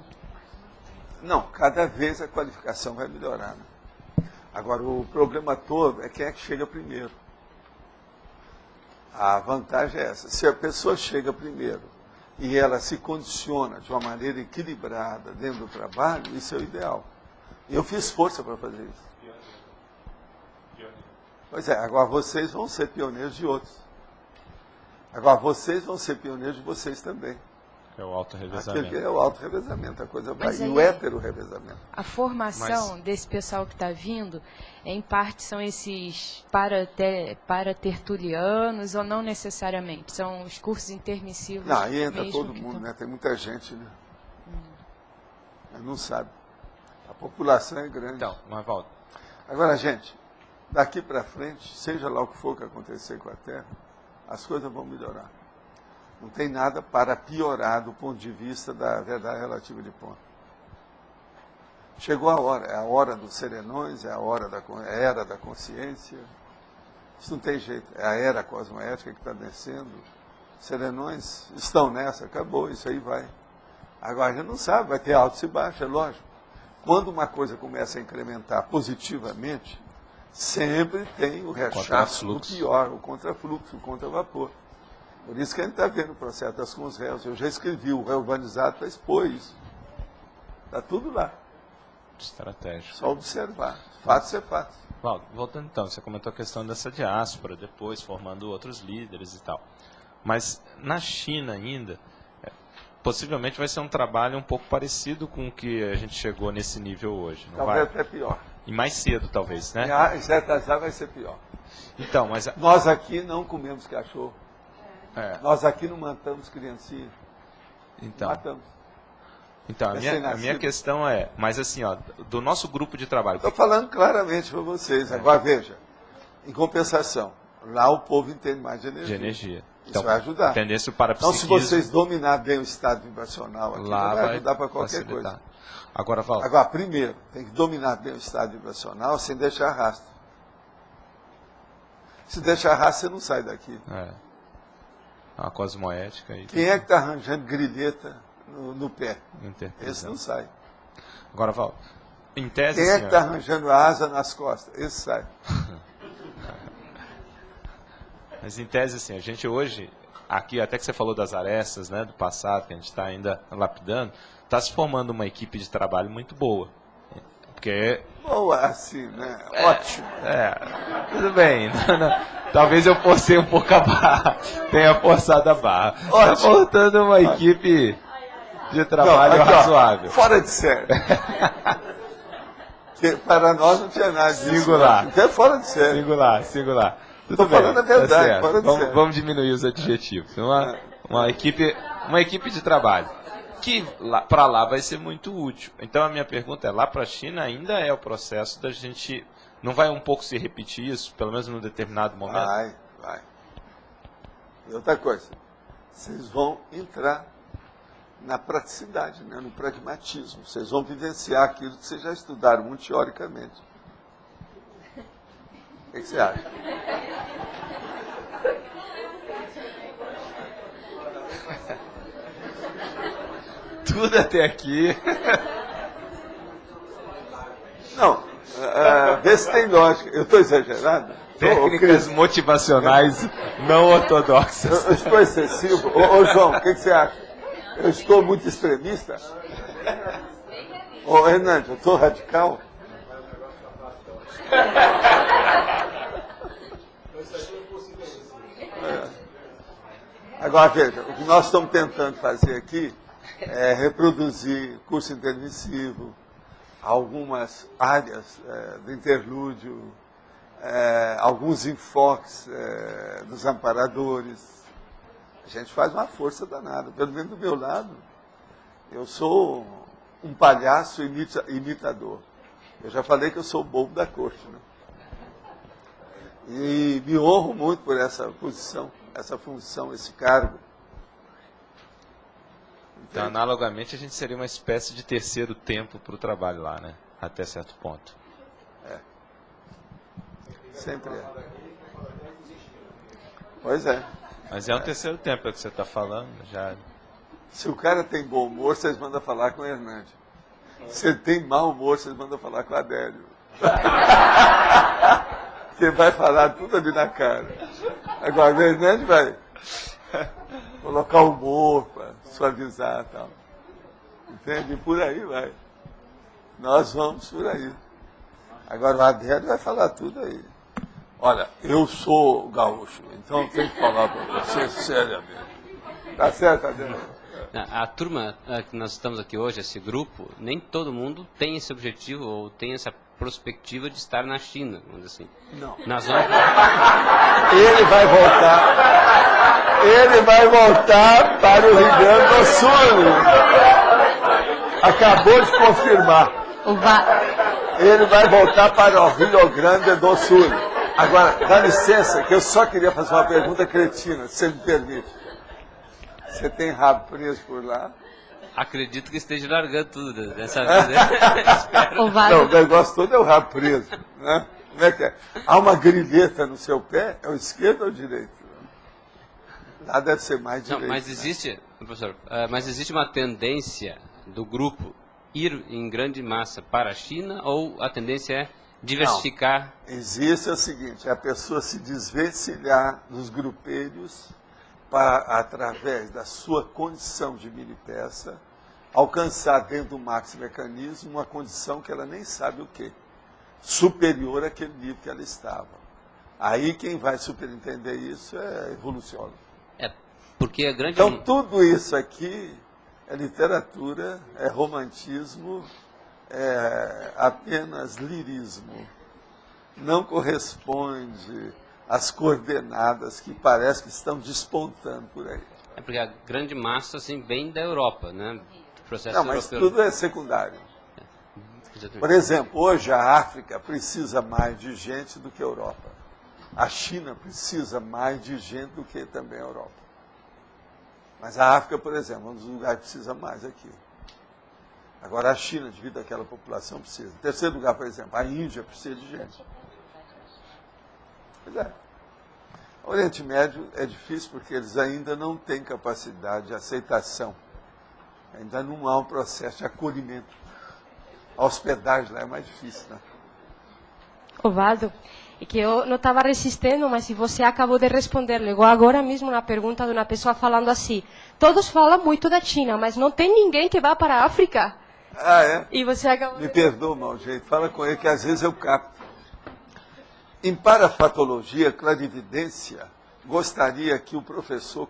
Não, cada vez a qualificação vai melhorar. Né? Agora, o problema todo é quem é que chega primeiro. A vantagem é essa. Se a pessoa chega primeiro e ela se condiciona de uma maneira equilibrada dentro do trabalho, isso é o ideal. Eu fiz força para fazer isso. Pois é, agora vocês vão ser pioneiros de outros. Agora, vocês vão ser pioneiros de vocês também. É o auto-revezamento. Aquele é o auto-revezamento, a coisa vai. E o hétero-revezamento. A formação desse pessoal que está vindo, em parte, são esses para-tertulianos ou não necessariamente? São os cursos intermissivos? Não, aí entra todo mundo, né? Tem muita gente, né? Não sabe. A população é grande. Então, mas volta. Agora, gente, daqui para frente, seja lá o que for que acontecer com a Terra, as coisas vão melhorar. Não tem nada para piorar do ponto de vista da verdade relativa de ponto. Chegou a hora, é a hora dos serenões, é a hora era da consciência. Isso não tem jeito, é a era cosmoética que está descendo. Serenões estão nessa, acabou, isso aí vai. Agora a gente não sabe, vai ter altos e baixos, é lógico. Quando uma coisa começa a incrementar positivamente, sempre tem o rechaço do pior, o contrafluxo, o contravapor. Por isso que a gente está vendo o processo das consréus. Eu já escrevi o Reurbanizado para expor isso. Está tudo lá. Estratégia. Só observar. Fatos é fatos. Valdo, voltando então, você comentou a questão dessa diáspora, depois formando outros líderes e tal. Mas na China ainda, possivelmente vai ser um trabalho um pouco parecido com o que a gente chegou nesse nível hoje. Não Talvez vai? até pior. E mais cedo, talvez, né? Em certas áreas vai ser pior. Então, mas... Nós aqui não comemos cachorro. Nós aqui não matamos criancinha. Então, matamos. Então, a minha questão é, mas assim, ó, do nosso grupo de trabalho... Estou falando claramente para vocês. Agora, veja, em compensação, lá o povo entende mais de energia. Isso vai ajudar. Tendência para então, se vocês dominar bem o estado vibracional aqui, lá vai ajudar para qualquer facilitar. coisa. Agora, primeiro, tem que dominar bem o estado vibracional sem deixar rastro. Se deixar rastro, você não sai daqui. A cosmoética. Aí quem é que está arranjando grilheta no pé? Esse não sai. Agora, Val, em tese... Quem é que está arranjando asa nas costas? Esse sai. Mas em tese, assim, a gente hoje, aqui, até que você falou das arestas, né, do passado, que a gente está ainda lapidando, está se formando uma equipe de trabalho muito boa. Porque... Boa, assim, né? Ótimo. Tudo bem. Talvez eu forcei um pouco a barra. Tenha forçado a barra. Está faltando uma equipe de trabalho razoável. Fora de série. Para nós não tinha nada disso. Singular. Até fora de série. Singular. Estou falando a verdade. Fora de série. Vamos diminuir os adjetivos. Uma equipe de trabalho. Que para lá vai ser muito útil. Então a minha pergunta é, lá para a China ainda é o processo da gente... Não vai um pouco se repetir isso, pelo menos num determinado momento? Vai. E outra coisa, vocês vão entrar na praticidade, né, no pragmatismo. Vocês vão vivenciar aquilo que vocês já estudaram muito teoricamente. O que você acha? Tudo até aqui. Não, vê se tem lógica. Eu estou exagerado? Técnicas motivacionais não ortodoxas. Eu estou excessivo? Ô João, o que você acha? Eu estou muito extremista? Ô Hernandes, eu estou radical? Agora veja, o que nós estamos tentando fazer aqui é reproduzir curso intermissivo, algumas áreas do interlúdio, alguns enfoques dos amparadores. A gente faz uma força danada. Pelo menos do meu lado, eu sou um palhaço imitador. Eu já falei que eu sou o bobo da corte, né? E me honro muito por essa posição, essa função, esse cargo. Então, analogamente, a gente seria uma espécie de terceiro tempo para o trabalho lá, né? Até certo ponto. Sempre é. Pois é. Mas é um terceiro tempo, é o que você está falando. Já... Se o cara tem bom humor, vocês mandam falar com o Hernandes. Se ele tem mau humor, vocês mandam falar com o Adélio. Porque vai falar tudo ali na cara. Agora, o Hernandes vai colocar humor para suavizar e tal. Entende? E por aí vai. Nós vamos por aí. Agora, o Adélio vai falar tudo aí. Olha, eu sou gaúcho, então tenho que falar para você seriamente. Tá certo, Adélio? A turma que nós estamos aqui hoje, esse grupo, nem todo mundo tem esse objetivo ou tem essa perspectiva de estar na China, vamos dizer assim. Não. Nós vamos... Ele vai voltar para o Rio Grande do Sul. Acabou de confirmar. Ele vai voltar para o Rio Grande do Sul. Agora, dá licença, que eu só queria fazer uma pergunta cretina, se me permite. Você tem rabo preso por lá? Acredito que esteja largando tudo dessa vez. Não, o negócio todo é o rabo preso. Né? Como é que é? Há uma grilheta no seu pé? É o esquerdo ou o direito? Lá deve ser mais direito. Não, mas existe, professor, mas existe uma tendência do grupo ir em grande massa para a China ou a tendência é diversificar? Não. Existe o seguinte, a pessoa se desvencilhar dos grupelhos para, através da sua condição de mini peça, alcançar dentro do maxi mecanismo uma condição que ela nem sabe o que, superior àquele nível que ela estava. Aí quem vai superentender isso é evoluciólogo. Porque a grande... Então tudo isso aqui é literatura, é romantismo, é apenas lirismo. Não corresponde às coordenadas que parece que estão despontando por aí. É porque a grande massa assim, vem da Europa, né? Do processo não, mas europeu. Tudo é secundário. Por exemplo, hoje a África precisa mais de gente do que a Europa. A China precisa mais de gente do que também a Europa. Mas a África, por exemplo, é um dos lugares que precisa mais aqui. Agora a China, devido àquela população, precisa. Em terceiro lugar, por exemplo, a Índia precisa de gente. Pois é. O Oriente Médio é difícil porque eles ainda não têm capacidade de aceitação. Ainda não há um processo de acolhimento. A hospedagem lá é mais difícil, né? Ovaldo, é que eu não estava resistindo, mas se você acabou de responder, igual agora mesmo na pergunta de uma pessoa falando assim, todos falam muito da China, mas não tem ninguém que vá para a África. Ah, é? E você acabou Me perdoa, mau jeito. Fala com ele que às vezes eu capto. Em parafatologia, clarividência, gostaria que o professor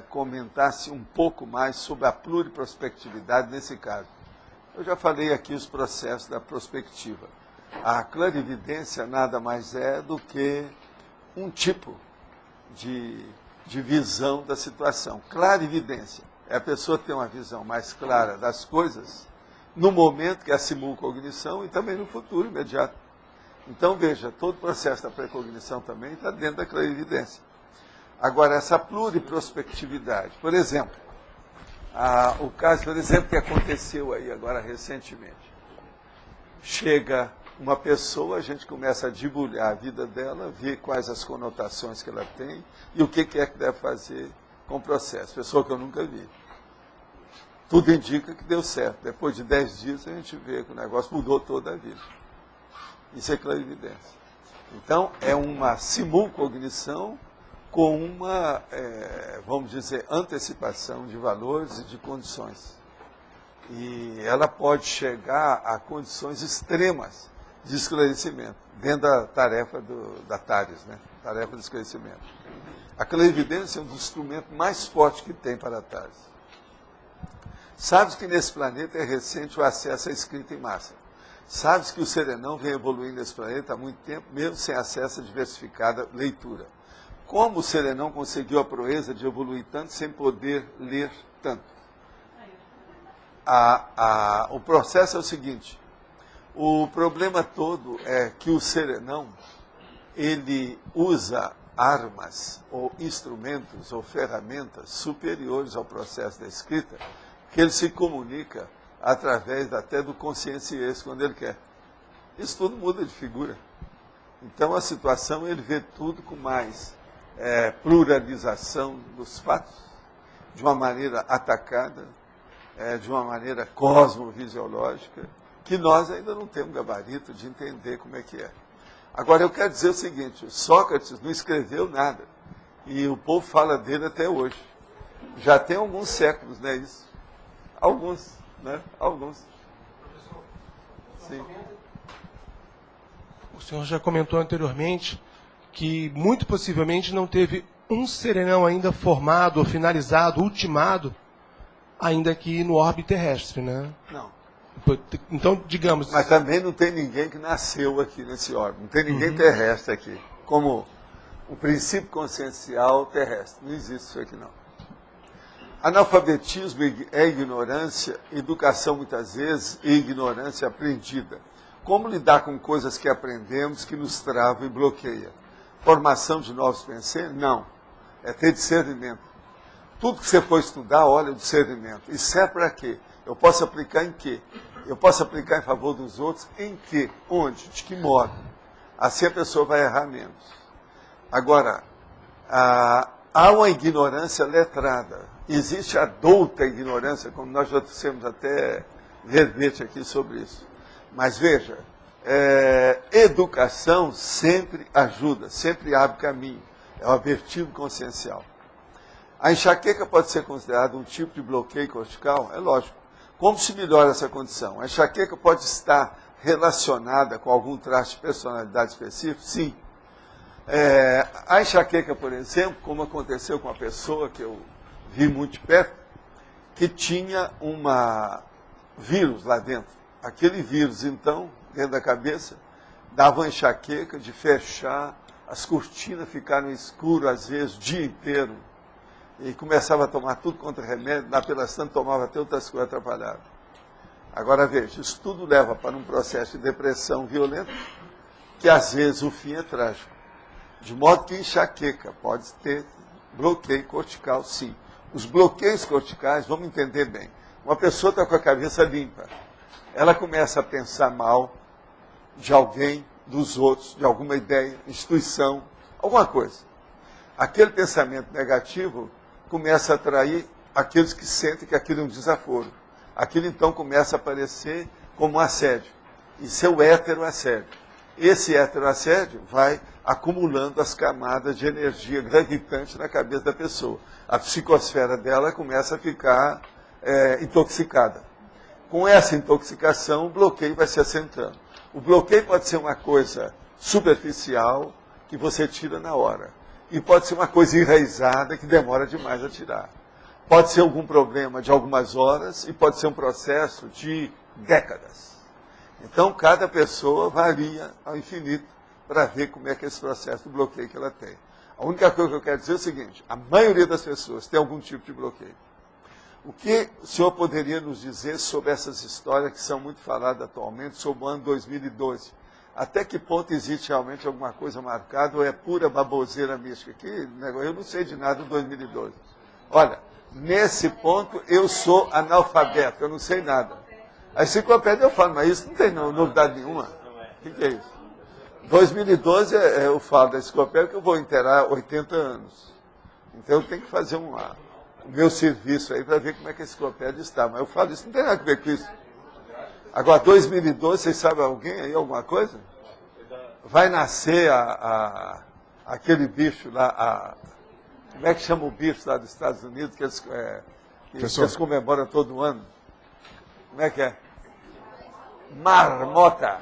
comentasse um pouco mais sobre a pluriprospectividade nesse caso. Eu já falei aqui os processos da prospectiva. A clarividência nada mais é do que um tipo de visão da situação. Clarividência é a pessoa ter uma visão mais clara das coisas no momento que é a simulcognição e também no futuro imediato. Então, veja, todo o processo da precognição também está dentro da clarividência. Agora, essa pluriprospectividade, por exemplo, o caso, por exemplo, que aconteceu aí agora recentemente. Chega uma pessoa, a gente começa a debulhar a vida dela, ver quais as conotações que ela tem e o que é que deve fazer com o processo. Pessoa que eu nunca vi. Tudo indica que deu certo. Depois de 10 dias, a gente vê que o negócio mudou toda a vida. Isso é clarividência. Então, é uma simulcognição com uma, vamos dizer, antecipação de valores e de condições. E ela pode chegar a condições extremas de esclarecimento, dentro da tarefa da TARES, né? Tarefa de esclarecimento. A clarividência é um dos instrumentos mais fortes que tem para a TARES. Sabe que nesse planeta é recente o acesso à escrita em massa. Sabe-se que o serenão vem evoluindo nesse planeta há muito tempo, mesmo sem acesso a diversificada leitura. Como o serenão conseguiu a proeza de evoluir tanto sem poder ler tanto? O processo é o seguinte: o problema todo é que o serenão, ele usa armas, ou instrumentos, ou ferramentas superiores ao processo da escrita, que ele se comunica através até do consciência quando ele quer. Isso tudo muda de figura. Então a situação, ele vê tudo com mais pluralização dos fatos, de uma maneira atacada, de uma maneira cosmovisiológica, que nós ainda não temos gabarito de entender como é que é. Agora, eu quero dizer o seguinte: Sócrates não escreveu nada, e o povo fala dele até hoje. Já tem alguns séculos, não é isso? Alguns, né? Alguns. Sim. O senhor já comentou anteriormente que, muito possivelmente, não teve um serenão ainda formado, ou finalizado, ultimado, ainda aqui no orbe terrestre, né? Não. Então, digamos... Mas também não tem ninguém que nasceu aqui nesse órgão. Não tem ninguém terrestre aqui. Como o princípio consciencial terrestre. Não existe isso aqui, não. Analfabetismo é ignorância, educação muitas vezes é ignorância aprendida. Como lidar com coisas que aprendemos, que nos travam e bloqueiam? Formação de novos pensamentos? Não. É ter discernimento. Tudo que você for estudar, olha o discernimento. Isso é para quê? Eu posso aplicar em quê? Eu posso aplicar em favor dos outros em quê? Onde? De que modo? Assim a pessoa vai errar menos. Agora, há uma ignorância letrada. Existe a douta ignorância, como nós já trouxemos até verbete aqui sobre isso. Mas veja, educação sempre ajuda, sempre abre caminho. É o abertivo consciencial. A enxaqueca pode ser considerada um tipo de bloqueio cortical? É lógico. Como se melhora essa condição? A enxaqueca pode estar relacionada com algum traço de personalidade específico? Sim. A enxaqueca, por exemplo, como aconteceu com uma pessoa que eu vi muito de perto, que tinha um vírus lá dentro. Aquele vírus, então, dentro da cabeça, dava uma enxaqueca de fechar, as cortinas ficaram escuras, às vezes, o dia inteiro. E começava a tomar tudo contra remédio, lá pelas tantas tomava até outras coisas atrapalhadas. Agora veja, isso tudo leva para um processo de depressão violenta, que às vezes o fim é trágico. De modo que enxaqueca pode ter bloqueio cortical, sim. Os bloqueios corticais, vamos entender bem. Uma pessoa está com a cabeça limpa. Ela começa a pensar mal de alguém, dos outros, de alguma ideia, instituição, alguma coisa. Aquele pensamento negativo começa a atrair aqueles que sentem que aquilo é um desaforo. Aquilo então começa a aparecer como um assédio. Isso é o heteroassédio. Esse heteroassédio vai acumulando as camadas de energia gravitante na cabeça da pessoa. A psicosfera dela começa a ficar intoxicada. Com essa intoxicação, o bloqueio vai se assentando. O bloqueio pode ser uma coisa superficial, que você tira na hora. E pode ser uma coisa enraizada, que demora demais a tirar. Pode ser algum problema de algumas horas, e pode ser um processo de décadas. Então, cada pessoa varia ao infinito para ver como é que é esse processo do bloqueio que ela tem. A única coisa que eu quero dizer é o seguinte: a maioria das pessoas tem algum tipo de bloqueio. O que o senhor poderia nos dizer sobre essas histórias que são muito faladas atualmente, sobre o ano 2012? Até que ponto existe realmente alguma coisa marcada ou é pura baboseira mística? Eu não sei de nada do 2012. Olha, nesse ponto eu sou analfabeto, eu não sei nada. A enciclopédia eu falo, mas isso não tem novidade nenhuma. O que é isso? 2012 eu falo da enciclopédia que eu vou inteirar 80 anos. Então eu tenho que fazer o meu serviço aí para ver como é que a enciclopédia está. Mas eu falo, isso não tem nada a ver com isso. Agora, 2012, vocês sabem alguém aí, alguma coisa? Vai nascer aquele bicho lá, como é que chama o bicho lá dos Estados Unidos, que eles comemoram todo ano? Como é que é? Marmota.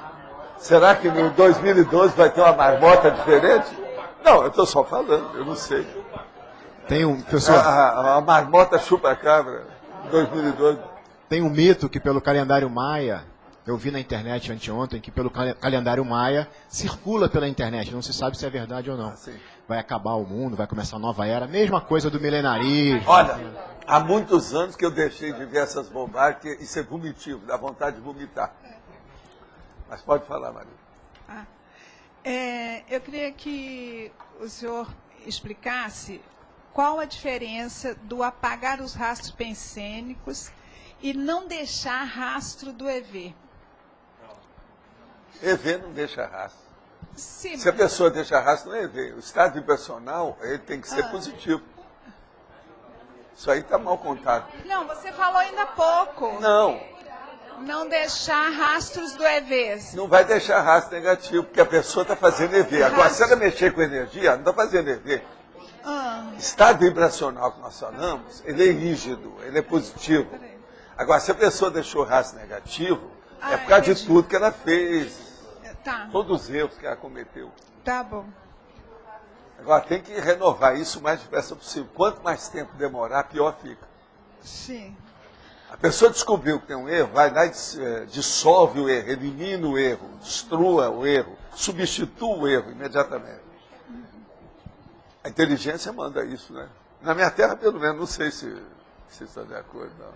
Será que no 2012 vai ter uma marmota diferente? Não, eu estou só falando, eu não sei. Tem um, professor, a marmota chupa-cabra, 2012. Tem um mito que pelo calendário maia, Eu vi na internet anteontem que pelo calendário maia circula pela internet, não se sabe se é verdade ou não. Vai acabar o mundo, vai começar uma nova era, mesma coisa do milenarismo. Olha, há muitos anos que eu deixei de ver essas bobagens, que isso é vomitivo, dá vontade de vomitar. Mas pode falar, Maria. Eu queria que o senhor explicasse qual a diferença do apagar os rastros pensênicos e não deixar rastro do EV. EV não deixa rastro. Sim, Se a pessoa deixa rastro, não é EV. O estado vibracional, ele tem que ser positivo. Isso aí está mal contado. Não, você falou ainda há pouco. Não. Não deixar rastros do EV. Não vai deixar rastro negativo, porque a pessoa está fazendo EV. Agora, se ela mexer com energia, não está fazendo EV. Estado vibracional que nós falamos, ele é rígido, ele é positivo. Agora, se a pessoa deixou rastro negativo, é por causa de tudo que ela fez. Tá. Todos os erros que ela cometeu. Tá bom. Agora, tem que renovar isso o mais depressa possível. Quanto mais tempo demorar, pior fica. Sim. A pessoa descobriu que tem um erro, vai lá e dissolve o erro, elimina o erro, destrua o erro, substitua o erro imediatamente. A inteligência manda isso, né? Na minha terra, pelo menos, não sei se está de acordo, não.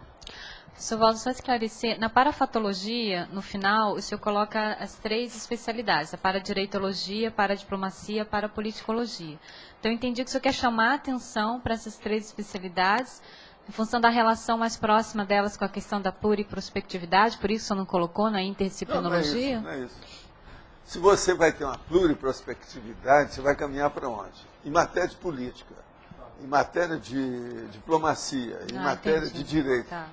Sr. Waldo, só esclarecer, na parafatologia, no final, o senhor coloca as 3 especialidades, a paradireitologia, paradiplomacia, parapoliticologia. Então, eu entendi que o senhor quer chamar a atenção para essas 3 especialidades, em função da relação mais próxima delas com a questão da pluriprospectividade, por isso o senhor não colocou na interdisciplinologia? Não é isso. Se você vai ter uma pluriprospectividade, você vai caminhar para onde? Em matéria de política, em matéria de diplomacia, em matéria de direito. Tá.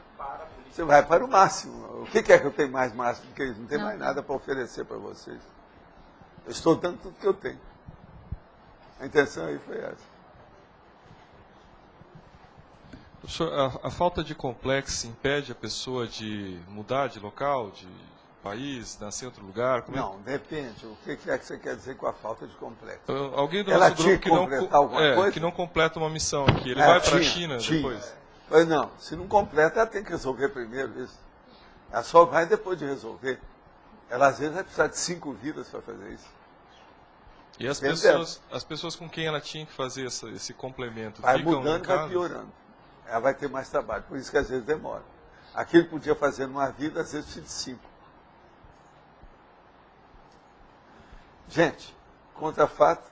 Você vai para o máximo. O que é que eu tenho mais máximo do que isso? Não tem mais nada para oferecer para vocês. Eu estou dando tudo que eu tenho. A intenção aí foi essa. Professor, a falta de complexo impede a pessoa de mudar de local, de país, nascer em outro lugar? Não, depende. O que é que você quer dizer com a falta de complexo? Alguém do Ela nosso grupo que não completa uma missão aqui. Ele vai para a China depois? Pois não, se não completa, ela tem que resolver primeiro isso. Ela só vai depois de resolver. Ela às vezes vai precisar de 5 vidas para fazer isso. E as pessoas com quem ela tinha que fazer esse complemento vai ficam mudando e vai piorando. Ela vai ter mais trabalho, por isso que às vezes demora. Aquilo que podia fazer numa vida, às vezes precisa de 5. Gente, contra fato,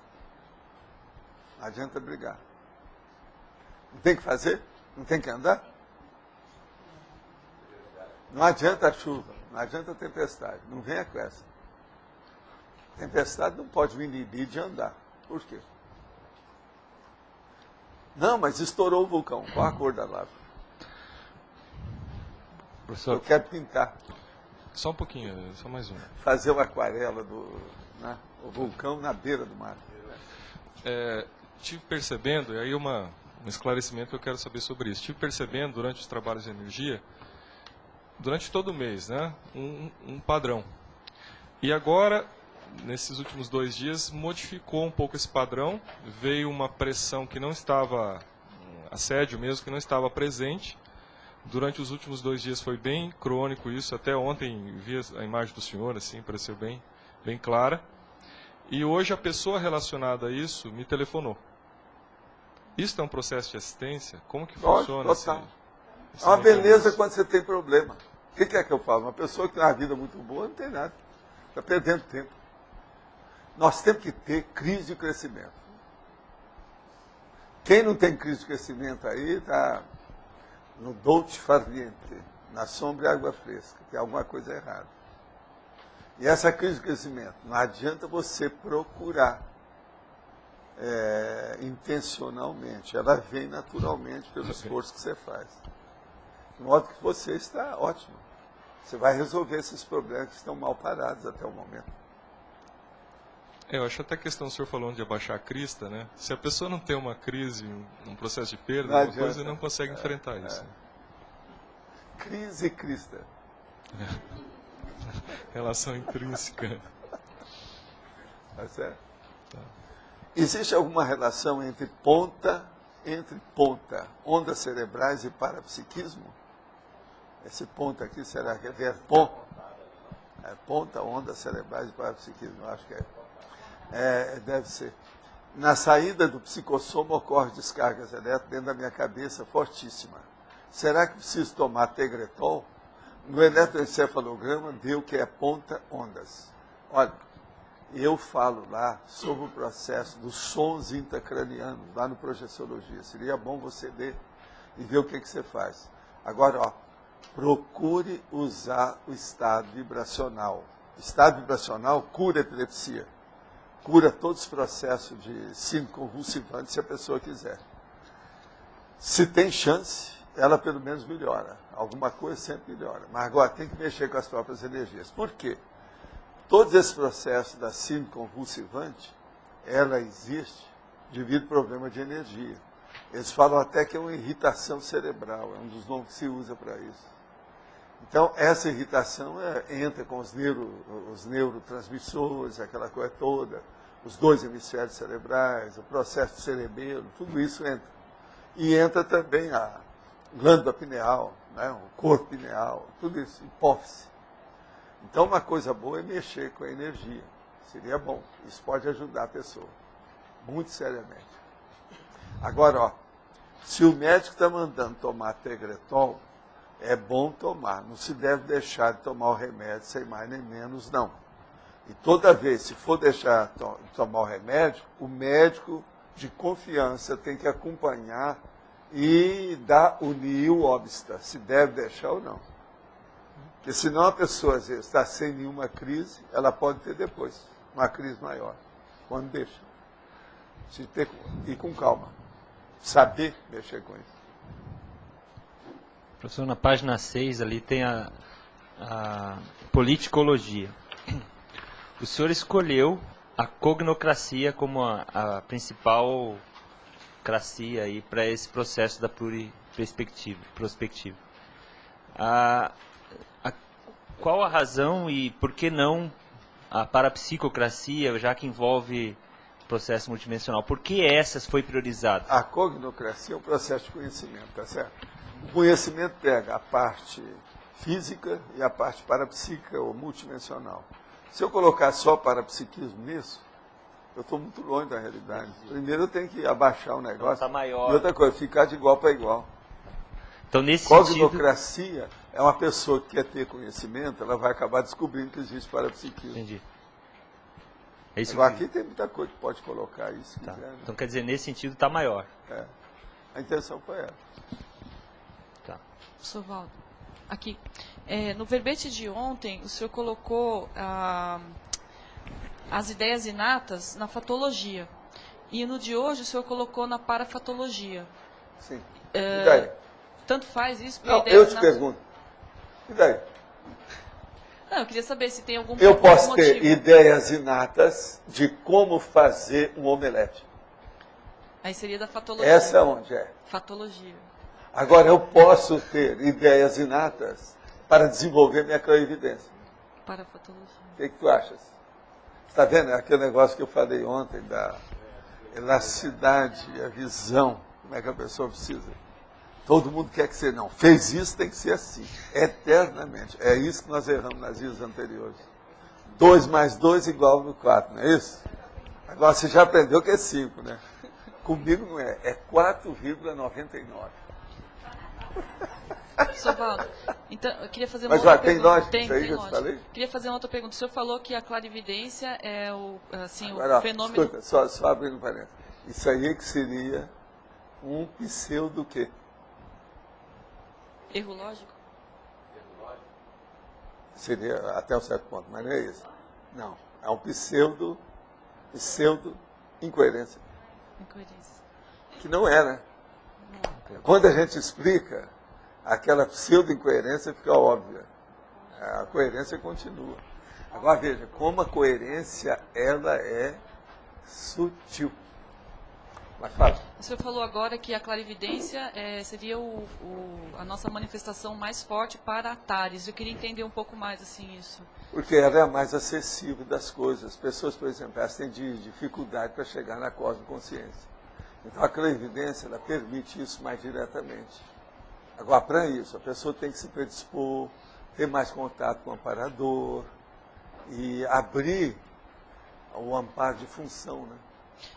não adianta brigar. Não tem que fazer? Não tem que andar? Não adianta a chuva, não adianta a tempestade. Não venha com essa. Tempestade não pode me inibir de andar. Por quê? Não, mas estourou o vulcão. Qual a cor da lava? Professor, eu quero pintar. Só um pouquinho, só mais um. Fazer uma aquarela o vulcão na beira do mar. Estive percebendo, e aí um esclarecimento que eu quero saber sobre isso. Estive percebendo durante os trabalhos de energia, durante todo o mês, né, um padrão. E agora, nesses últimos 2 dias, modificou um pouco esse padrão, veio uma pressão que não estava, assédio mesmo, que não estava presente. Durante os últimos 2 dias foi bem crônico isso, até ontem vi a imagem do senhor, assim, pareceu bem clara. E hoje a pessoa relacionada a isso me telefonou. Isso é um processo de assistência? Como que funciona? Total. É uma beleza quando você tem problema. O que é que eu falo? Uma pessoa que tem uma vida muito boa não tem nada. Está perdendo tempo. Nós temos que ter crise de crescimento. Quem não tem crise de crescimento aí está no dolce far niente, na sombra e água fresca. Tem alguma coisa errada. E essa crise de crescimento, não adianta você procurar intencionalmente. Ela vem naturalmente pelo esforço que você faz. De modo que você está ótimo. Você vai resolver esses problemas que estão mal parados até o momento. Eu acho até a questão que o senhor falou de abaixar a crista, né? Se a pessoa não tem uma crise, um processo de perda, alguma coisa, não consegue enfrentar isso. Crise e crista. Relação intrínseca. Tá certo? Tá. Existe alguma relação entre ponta, ondas cerebrais e parapsiquismo? Esse ponto aqui, será que é verpon? ponta, ondas cerebrais e parapsiquismo, acho que deve ser. Na saída do psicossoma ocorre descargas elétricas dentro da minha cabeça fortíssima. Será que preciso tomar Tegretol? No eletroencefalograma deu que é ponta ondas. Olha, eu falo lá sobre o processo dos sons intracranianos, lá no Projeciologia. Seria bom você ler e ver o que você faz. Agora, ó, procure usar o estado vibracional. O estado vibracional cura a epilepsia. Cura todos os processos de síndrome convulsivante, se a pessoa quiser. Se tem chance, ela pelo menos melhora. Alguma coisa sempre melhora. Mas agora tem que mexer com as próprias energias. Por quê? Todos esses processos da síndrome convulsivante, ela existe devido ao problema de energia. Eles falam até que é uma irritação cerebral, é um dos nomes que se usa para isso. Então, essa irritação entra com os neurotransmissores, aquela coisa toda, os 2 hemisférios cerebrais, o processo do cerebelo, tudo isso entra. E entra também a glândula pineal, né, o corpo pineal, tudo isso, hipófise. Então, uma coisa boa é mexer com a energia. Seria bom. Isso pode ajudar a pessoa, muito seriamente. Agora, ó, se o médico está mandando tomar Tegretol, é bom tomar. Não se deve deixar de tomar o remédio sem mais nem menos, não. E toda vez, se for deixar de tomar o médico de confiança tem que acompanhar e unir o obsta, se deve deixar ou não. Porque senão a pessoa, às vezes, está sem nenhuma crise, ela pode ter depois uma crise maior, quando deixa. E com calma. Saber mexer com isso. Professor, na página 6 ali tem a politicologia. O senhor escolheu a cognocracia como a principal cracia aí para esse processo da pluriperspectiva. Qual a razão e por que não a parapsicocracia, já que envolve processo multidimensional? Por que essas foi priorizada? A cognocracia é um processo de conhecimento, tá certo? O conhecimento pega a parte física e a parte parapsíquica ou multidimensional. Se eu colocar só parapsiquismo nisso, eu estou muito longe da realidade. Primeiro eu tenho que abaixar o negócio. Tá maior. E outra coisa, ficar de igual para igual. Então, nesse cognocracia é uma pessoa que quer ter conhecimento, ela vai acabar descobrindo que existe parapsiquismo. Entendi. É isso Agora, aqui tem muita coisa que pode colocar isso. Tá. Quiser, né? Então, quer dizer, nesse sentido está maior. É. A intenção foi essa. Tá. Professor Valdo, aqui. No verbete de ontem, o senhor colocou as ideias inatas na fatologia. E no de hoje, o senhor colocou na parafatologia. Sim. E daí? Tanto faz isso? Não, eu te pergunto. E daí? Não, eu queria saber se tem algum Eu posso motivo. ter ideias inatas de como fazer um omelete. Aí seria da fatologia. Essa onde é? Fatologia. Agora, eu posso ter ideias inatas para desenvolver minha clarividência. Para a fatologia. O que tu achas? Está vendo? É aquele negócio que eu falei ontem da elasticidade, a visão. Como é que a pessoa precisa? Todo mundo quer que seja. Não, fez isso, tem que ser assim. Eternamente. É isso que nós erramos nas vidas anteriores. 2 mais 2 igual no 4, não é isso? Agora você já aprendeu que é 5, né? Comigo não é. É 4,99. Professor Valdo, então, eu queria fazer uma Mas outra tem pergunta. lógica Tem isso aí que eu te lógica. falei? Queria fazer uma outra pergunta. O senhor falou que a clarividência é Agora, o fenômeno... Escuta, só abrindo um parênteses. Isso aí que seria um pseudo quê? Erro lógico? Seria até um certo ponto, mas não é isso. Não, é um pseudo incoerência. Incoerência. Que não é, né? Quando a gente explica, aquela pseudo-incoerência fica óbvia. A coerência continua. Agora veja, como a coerência ela é sutil. Mas fala. O senhor falou agora que a clarividência seria a nossa manifestação mais forte para Atares. Eu queria entender um pouco mais assim isso. Porque ela é a mais acessível das coisas. As pessoas, por exemplo, elas têm dificuldade para chegar na cosmoconsciência. Então a clarividência ela permite isso mais diretamente. Agora, para isso, a pessoa tem que se predispor, ter mais contato com o amparador, e abrir o amparo de função, né?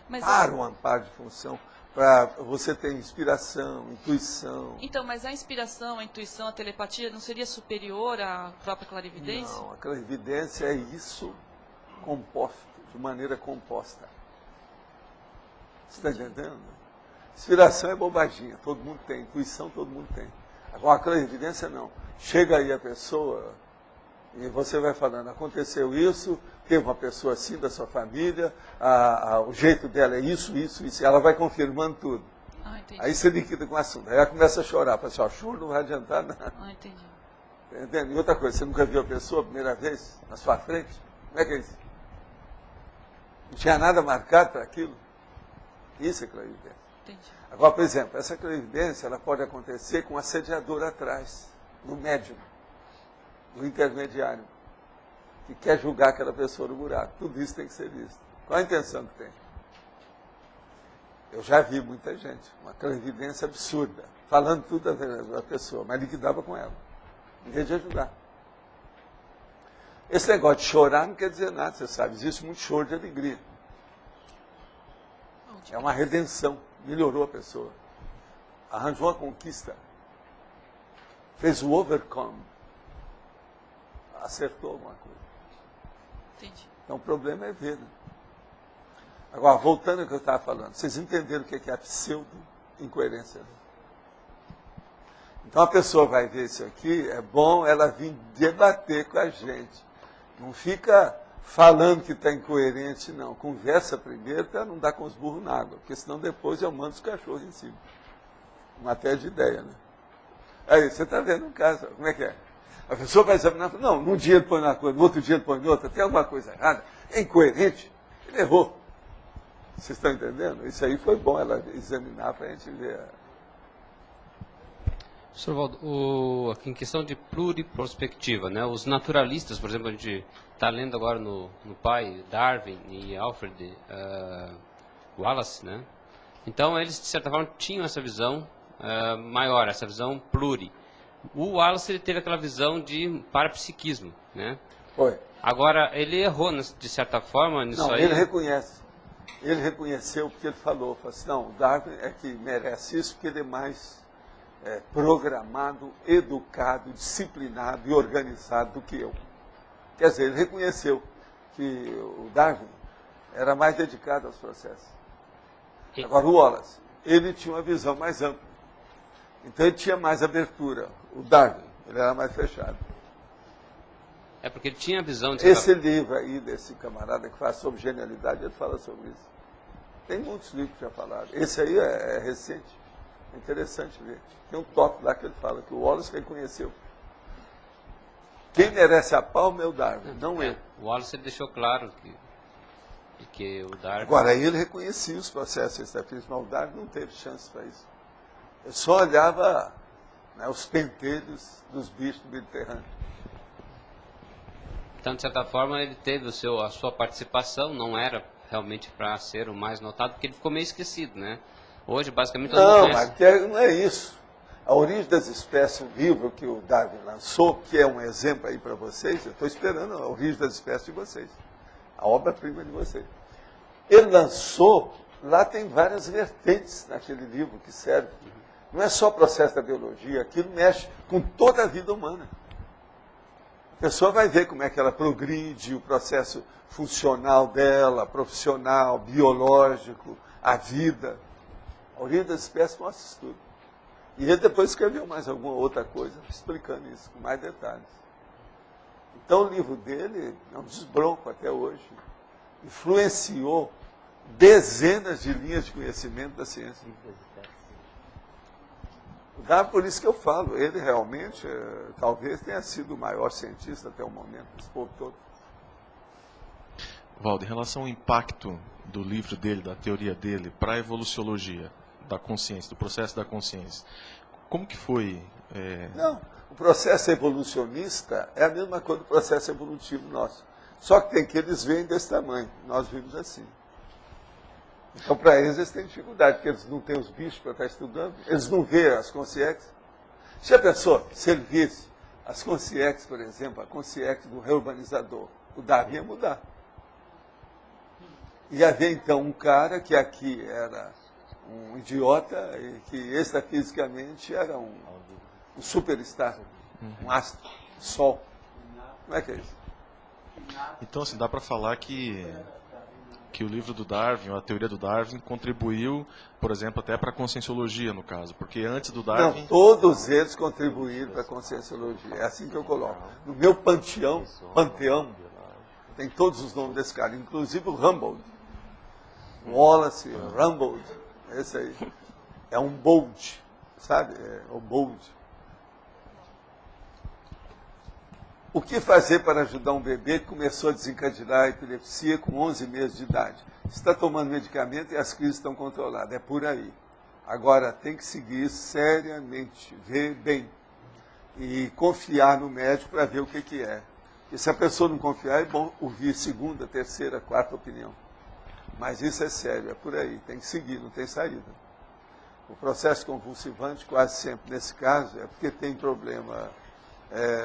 Mas Para o amparo de função, para você ter inspiração, intuição. Então, mas a inspiração, a intuição, a telepatia não seria superior à própria clarividência? Não, a clarividência é isso composto, de maneira composta. Você está entendendo? Inspiração é bobaginha, todo mundo tem. Intuição todo mundo tem. Agora, a clarividência não. Chega aí a pessoa e você vai falando, aconteceu isso, teve uma pessoa assim da sua família, o jeito dela é isso, isso, isso. E ela vai confirmando tudo. Aí você liquida com o assunto. Aí ela começa a chorar. Fala assim, ó, choro não vai adiantar nada. Entendi. Entende? E outra coisa, você nunca viu a pessoa a primeira vez na sua frente? Como é que é isso? Não tinha nada marcado para aquilo? Isso é clarividência. Entendi. Agora, por exemplo, essa clarividência ela pode acontecer com um assediador atrás, no médium, no intermediário, que quer julgar aquela pessoa no buraco. Tudo isso tem que ser visto. Qual a intenção que tem? Eu já vi muita gente, uma clarividência absurda, falando tudo da pessoa, mas liquidava com ela, em vez de ajudar. Esse negócio de chorar não quer dizer nada, você sabe, existe muito choro de alegria. É uma redenção, melhorou a pessoa, arranjou a conquista, fez o overcome, acertou alguma coisa. Entendi. Então o problema é ver. Né? Agora, voltando ao que eu estava falando, vocês entenderam o que é a pseudo-incoerência? Né? Então a pessoa vai ver isso aqui, é bom ela vir debater com a gente. Não fica falando que está incoerente, não. Conversa primeiro para não dar com os burros na água, porque senão depois eu mando os cachorros em cima. Matéria de ideia, né? Aí, você está vendo um caso, como é que é? A pessoa vai examinar, não, num dia ele põe uma coisa, no outro dia ele põe outra, tem alguma coisa errada, é incoerente, ele errou. Vocês estão entendendo? Isso aí foi bom ela examinar para a gente ver. Professor Valdo, em questão de pluriprospectiva, né, os naturalistas, por exemplo, a gente está lendo agora no pai Darwin e Alfred Wallace, né? Então eles, de certa forma, tinham essa visão maior, essa visão pluri. O Wallace ele teve aquela visão de parapsiquismo, né? Foi. Agora, ele errou, de certa forma, nisso não, aí? Ele reconhece. Ele reconheceu porque ele falou assim, não, o Darwin é que merece isso porque ele é mais programado, educado, disciplinado e organizado do que eu. Quer dizer, ele reconheceu que o Darwin era mais dedicado aos processos. Agora, o Wallace, ele tinha uma visão mais ampla. Então, ele tinha mais abertura. O Darwin, ele era mais fechado. É porque ele tinha a visão de... Esse livro aí, desse camarada que fala sobre genialidade, ele fala sobre isso. Tem muitos livros que já falaram. Esse aí é recente. É interessante ver. Tem um tópico lá que ele fala que o Wallace reconheceu. Quem merece a palma é o Darwin, não eu. O Wallace ele deixou claro que o Darwin... Agora, ele reconhecia os processos extrafísicos, mas o Darwin não teve chance para isso. Ele só olhava, né, os pentelhos dos bichos do Mediterrâneo. Então, de certa forma, ele teve a sua participação, não era realmente para ser o mais notado, porque ele ficou meio esquecido, né? Hoje, basicamente, todo mundo conhece. Mas não é isso. A Origem das Espécies, um livro que o Darwin lançou, que é um exemplo aí para vocês, eu estou esperando a Origem das Espécies de vocês, a obra-prima de vocês. Ele lançou, lá tem várias vertentes naquele livro que serve. Não é só o processo da biologia, aquilo mexe com toda a vida humana. A pessoa vai ver como é que ela progride, o processo funcional dela, profissional, biológico, a vida. A origem das espécies mostra isso tudo. E ele depois escreveu mais alguma outra coisa explicando isso com mais detalhes. Então o livro dele é um desbronco até hoje. Influenciou dezenas de linhas de conhecimento da ciência. Dá por isso que eu falo, ele realmente talvez tenha sido o maior cientista até o momento, esse povo todo. Valdo, em relação ao impacto do livro dele, da teoria dele, para a evoluciologia da consciência, do processo da consciência, como que foi? Não, o processo evolucionista é a mesma coisa do processo evolutivo nosso. Só que tem que eles veem desse tamanho, nós vimos assim. Então, para eles têm dificuldade, porque eles não têm os bichos para estar estudando, eles não veem as consciências. Já pensou, se ele visse as consciências, por exemplo, a consciência do reurbanizador, O Darwin ia mudar. Ia haver, então, um cara que aqui era um idiota e que extrafisicamente era um superstar, um astro, um sol. Como é que é isso? Então, assim, dá para falar que o livro do Darwin, a teoria do Darwin, contribuiu, por exemplo, até para a conscienciologia, no caso, porque antes do Darwin... Não, todos eles contribuíram para a conscienciologia, é assim que eu coloco. No meu panteão, tem todos os nomes desse cara, inclusive o Humboldt. Wallace, Humboldt, esse aí. É um bold, sabe? É o bold. O que fazer para ajudar um bebê que começou a desencadear a epilepsia com 11 meses de idade? Está tomando medicamento e as crises estão controladas. É por aí. Agora, tem que seguir seriamente, ver bem. E confiar no médico para ver o que é. E se a pessoa não confiar, é bom ouvir segunda, terceira, quarta opinião. Mas isso é sério, é por aí. Tem que seguir, não tem saída. O processo convulsivante, quase sempre nesse caso, é porque tem problema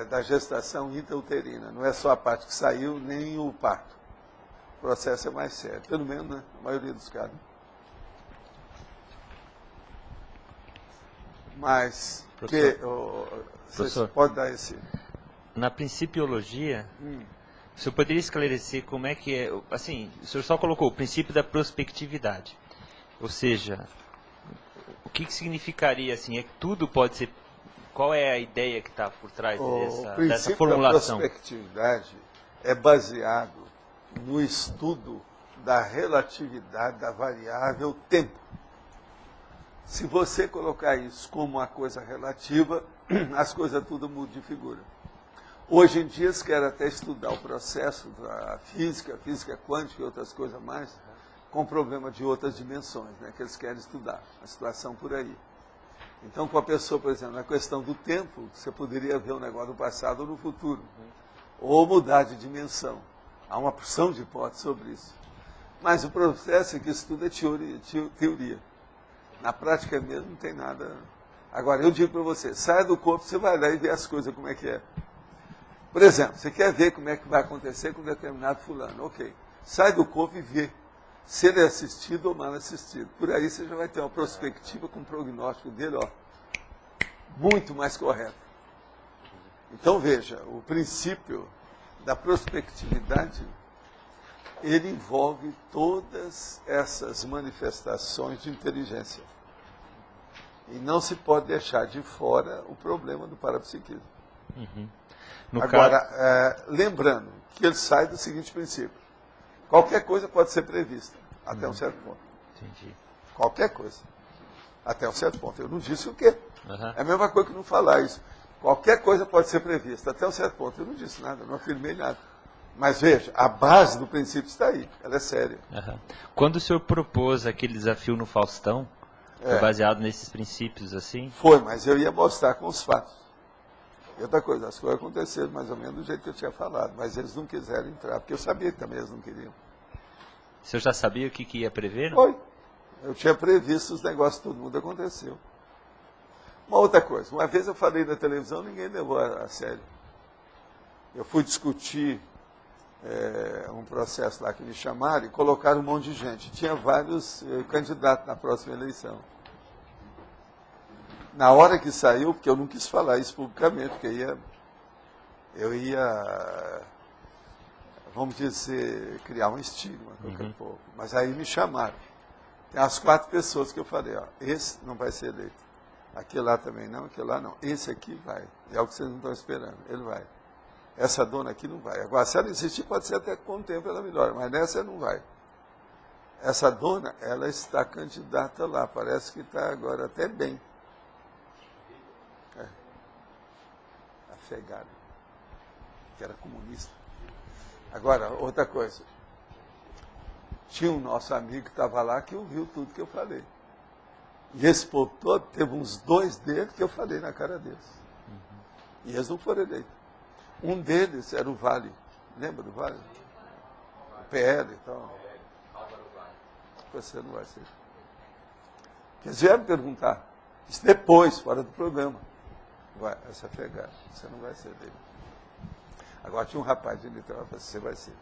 da gestação intrauterina. Não é só a parte que saiu, nem o parto. O processo é mais sério. Pelo menos, né? A maioria dos casos. Mas, você pode dar esse... Na principiologia, o senhor poderia esclarecer como é que é... Assim, o senhor só colocou o princípio da prospectividade. Ou seja, o que significaria, assim, é que tudo pode ser... Qual é a ideia que está por trás dessa formulação? A prospectividade é baseado no estudo da relatividade da variável tempo. Se você colocar isso como uma coisa relativa, as coisas tudo mudam de figura. Hoje em dia, se quer até estudar o processo da física quântica e outras coisas mais, com problema de outras dimensões, né, que eles querem estudar, a situação por aí. Então, com a pessoa, por exemplo, na questão do tempo, você poderia ver um negócio do passado ou no futuro, ou mudar de dimensão. Há uma porção de hipóteses sobre isso. Mas o processo que estuda é teoria. Na prática mesmo não tem nada. Agora, eu digo para você, saia do corpo, você vai lá e vê as coisas como é que é. Por exemplo, você quer ver como é que vai acontecer com determinado fulano. Ok. Sai do corpo e vê se ele é assistido ou mal assistido. Por aí você já vai ter uma perspectiva com o prognóstico dele, muito mais correto. Então veja, o princípio da prospectividade, ele envolve todas essas manifestações de inteligência. E não se pode deixar de fora o problema do parapsiquismo. Agora, lembrando que ele sai do seguinte princípio. Qualquer coisa pode ser prevista, até um certo ponto. Entendi. Qualquer coisa. Até um certo ponto. Eu não disse o quê. É a mesma coisa que não falar isso. Qualquer coisa pode ser prevista, até um certo ponto. Eu não disse nada, não afirmei nada. Mas veja, a base do princípio está aí, ela é séria. Quando o senhor propôs aquele desafio no Faustão, foi baseado nesses princípios assim? Foi, mas eu ia mostrar com os fatos. E outra coisa, as coisas aconteceram mais ou menos do jeito que eu tinha falado, mas eles não quiseram entrar, porque eu sabia que também eles não queriam. O senhor já sabia o que ia prever? Não? Foi. Eu tinha previsto os negócios, todo mundo aconteceu. Uma outra coisa, uma vez eu falei na televisão, ninguém levou a sério. Eu fui discutir um processo lá que me chamaram e colocaram um monte de gente. Tinha vários candidatos na próxima eleição. Na hora que saiu, porque eu não quis falar isso publicamente, porque eu ia, vamos dizer, criar um estigma qualquer pouco. Mas aí me chamaram. Tem as 4 pessoas que eu falei, esse não vai ser eleito. Aquele lá também não, aquele lá não. Esse aqui vai. É o que vocês não estão esperando. Ele vai. Essa dona aqui não vai. Agora, se ela insistir, pode ser até que com o tempo ela melhora, mas nessa não vai. Essa dona, ela está candidata lá. Parece que está agora até bem. Afegada, que era comunista. Agora, outra coisa. Tinha um nosso amigo que estava lá que ouviu tudo que eu falei. E esse povo todo, teve uns 2 deles que eu falei na cara deles. E eles não foram eleitos. Um deles era o Vale. Lembra do Vale? O PL e tal. Você não vai ser. Eles vieram me perguntar. Isso depois, fora do programa. Essa pegada, você não vai ser dele. Agora tinha um rapaz de Niterói, eu falei, você vai ser.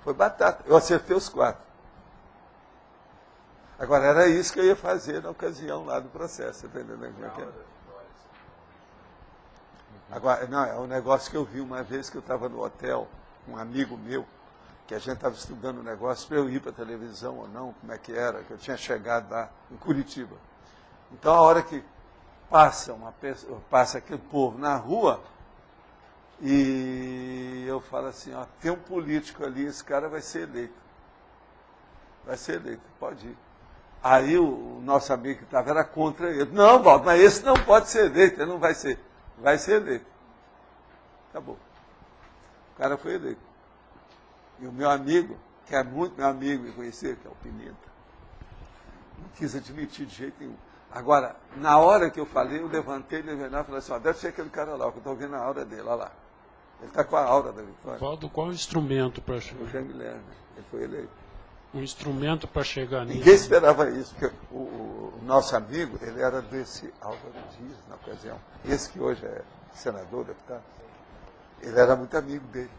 Foi batata. Eu acertei os 4. Agora, era isso que eu ia fazer na ocasião lá do processo, você está entendendo como é que é? Agora, não, é um negócio que eu vi uma vez que eu estava no hotel, um amigo meu, que a gente estava estudando o negócio para eu ir para a televisão ou não, como é que era, que eu tinha chegado lá em Curitiba. Então, a hora que passa aquele povo na rua, e eu falo assim, ó, tem um político ali, esse cara vai ser eleito. Vai ser eleito, pode ir. Aí o nosso amigo que estava era contra ele. Não, Valdo, mas esse não pode ser eleito, ele não vai ser. Vai ser eleito. Acabou. O cara foi eleito. E o meu amigo, que é muito meu amigo e conhecer, que é o Pimenta, não quis admitir de jeito nenhum. Agora, na hora que eu falei, eu levantei e falei assim, ó, deve ser aquele cara lá, que eu estou vendo a aura dele, olha lá. Ele está com a aura da vitória. Valdo, qual o instrumento para chegar? O Jean Guilherme, ele foi eleito. Um instrumento para chegar nisso. Ninguém esperava isso, porque o nosso amigo, ele era desse Álvaro Dias, na ocasião. Esse que hoje é senador, deputado. Ele era muito amigo dele.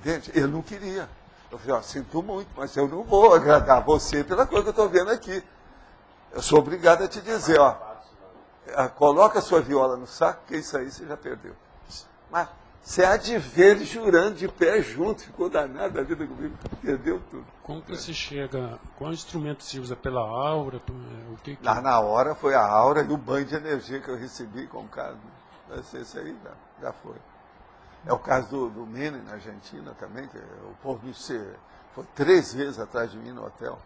Gente, ele não queria. Eu falei, ó, sinto muito, mas eu não vou agradar você pela coisa que eu estou vendo aqui. Eu sou obrigado a te dizer, ó, coloca a sua viola no saco, que isso aí você já perdeu. Mas você há de ver ele jurando de pé junto, ficou danado da vida comigo, perdeu tudo. Como que se chega, qual instrumento se usa? Pela aura? O que que... Na hora foi a aura e o banho de energia que eu recebi com o cara. Esse aí já foi. É o caso do Menem na Argentina também, que o povo foi 3 vezes atrás de mim no hotel.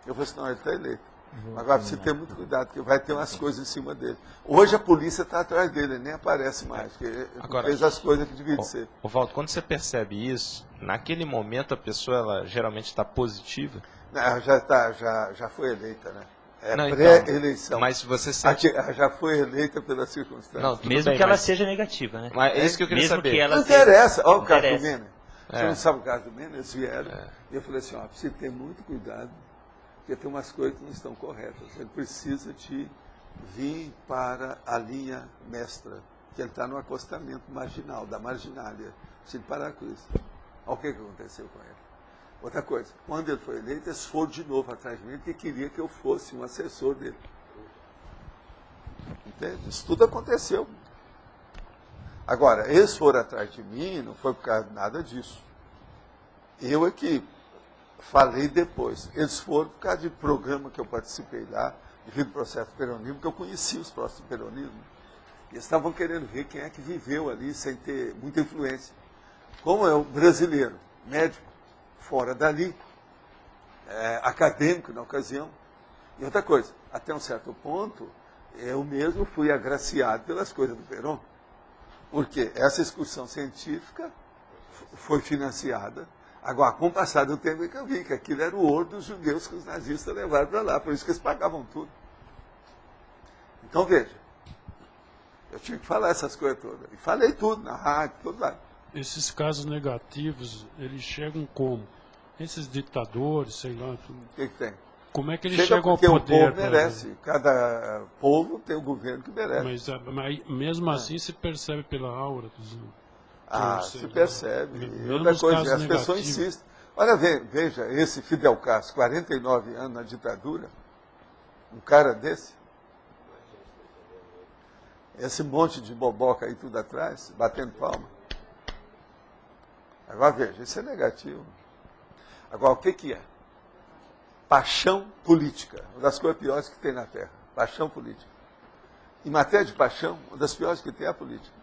Eu falei assim, não, ele está eleito. Agora precisa ter muito cuidado, porque vai ter umas coisas em cima dele. Hoje a polícia está atrás dele, ele nem aparece mais, porque ele fez as coisas que devia ser. Valdo, quando você percebe isso, naquele momento a pessoa ela geralmente está positiva? Não, já foi eleita, né? É não, pré-eleição. Então, mas você sente... Já foi eleita pelas circunstâncias. Não, mesmo que ela seja negativa, né? Mas é isso que eu queria saber. Que ela não interessa. Olha o caso interessa. do Menem. Você não sabe o caso do Menem? Eles vieram. E eu falei assim, ó, precisa ter muito cuidado, porque tem umas coisas que não estão corretas. Ele precisa de vir para a linha mestra, que ele está no acostamento marginal, da marginália. Precisa parar com isso. Olha o que aconteceu com ele. Outra coisa, quando ele foi eleito, eles foram de novo atrás de mim, porque queria que eu fosse um assessor dele. Entende? Isso tudo aconteceu. Agora, eles foram atrás de mim, não foi por causa de nada disso. Eu é que falei depois. Eles foram por causa de programa que eu participei lá, devido ao processo do peronismo, que eu conheci os processos do peronismo. E eles estavam querendo ver quem é que viveu ali sem ter muita influência. Como é o brasileiro, médico, fora dali, acadêmico na ocasião. E outra coisa, até um certo ponto, eu mesmo fui agraciado pelas coisas do Perón. Porque essa excursão científica foi financiada. Agora, com o passar do tempo, é que eu vi que aquilo era o ouro dos judeus que os nazistas levaram para lá. Por isso que eles pagavam tudo. Então, veja, eu tinha que falar essas coisas todas. E falei tudo na rádio, tudo lá. Esses casos negativos, eles chegam como? Esses ditadores, sei lá. O que tem? Como é que eles chegam ao poder? Porque o povo pra... merece. Cada povo tem o governo que merece. Mas mesmo assim se percebe pela aura dos... se percebe. E outra coisa, as pessoas insistem. Olha, veja, esse Fidel Castro, 49 anos na ditadura, um cara desse, esse monte de boboca aí tudo atrás, batendo palma. Agora veja, isso é negativo. Agora, o que é? Paixão política, uma das coisas piores que tem na Terra. Paixão política. Em matéria de paixão, uma das piores que tem é a política.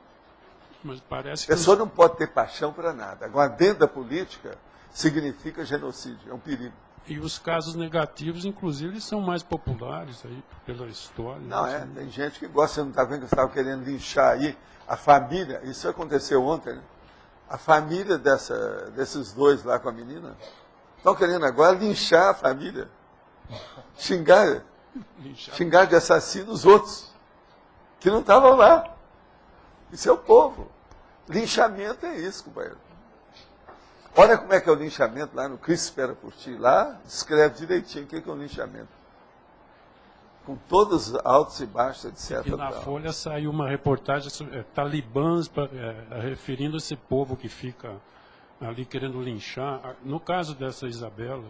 Mas parece que a pessoa não pode ter paixão para nada. Agora, dentro da política, significa genocídio, é um perigo. E os casos negativos, inclusive, eles são mais populares aí pela história. Não, tem gente que gosta, você não está vendo que eu estava querendo linchar aí a família, isso aconteceu ontem, né? A família desses dois lá com a menina, estão querendo agora linchar a família, xingar de assassino os outros, que não estavam lá. Isso é o povo. Linchamento é isso, companheiro. Olha como é que é o linchamento lá no Cristo Espera por Ti. Lá descreve direitinho o que é o linchamento. com todos os altos e baixos, etc. E na Folha saiu uma reportagem sobre talibãs referindo a esse povo que fica ali querendo linchar. No caso dessa Isabela,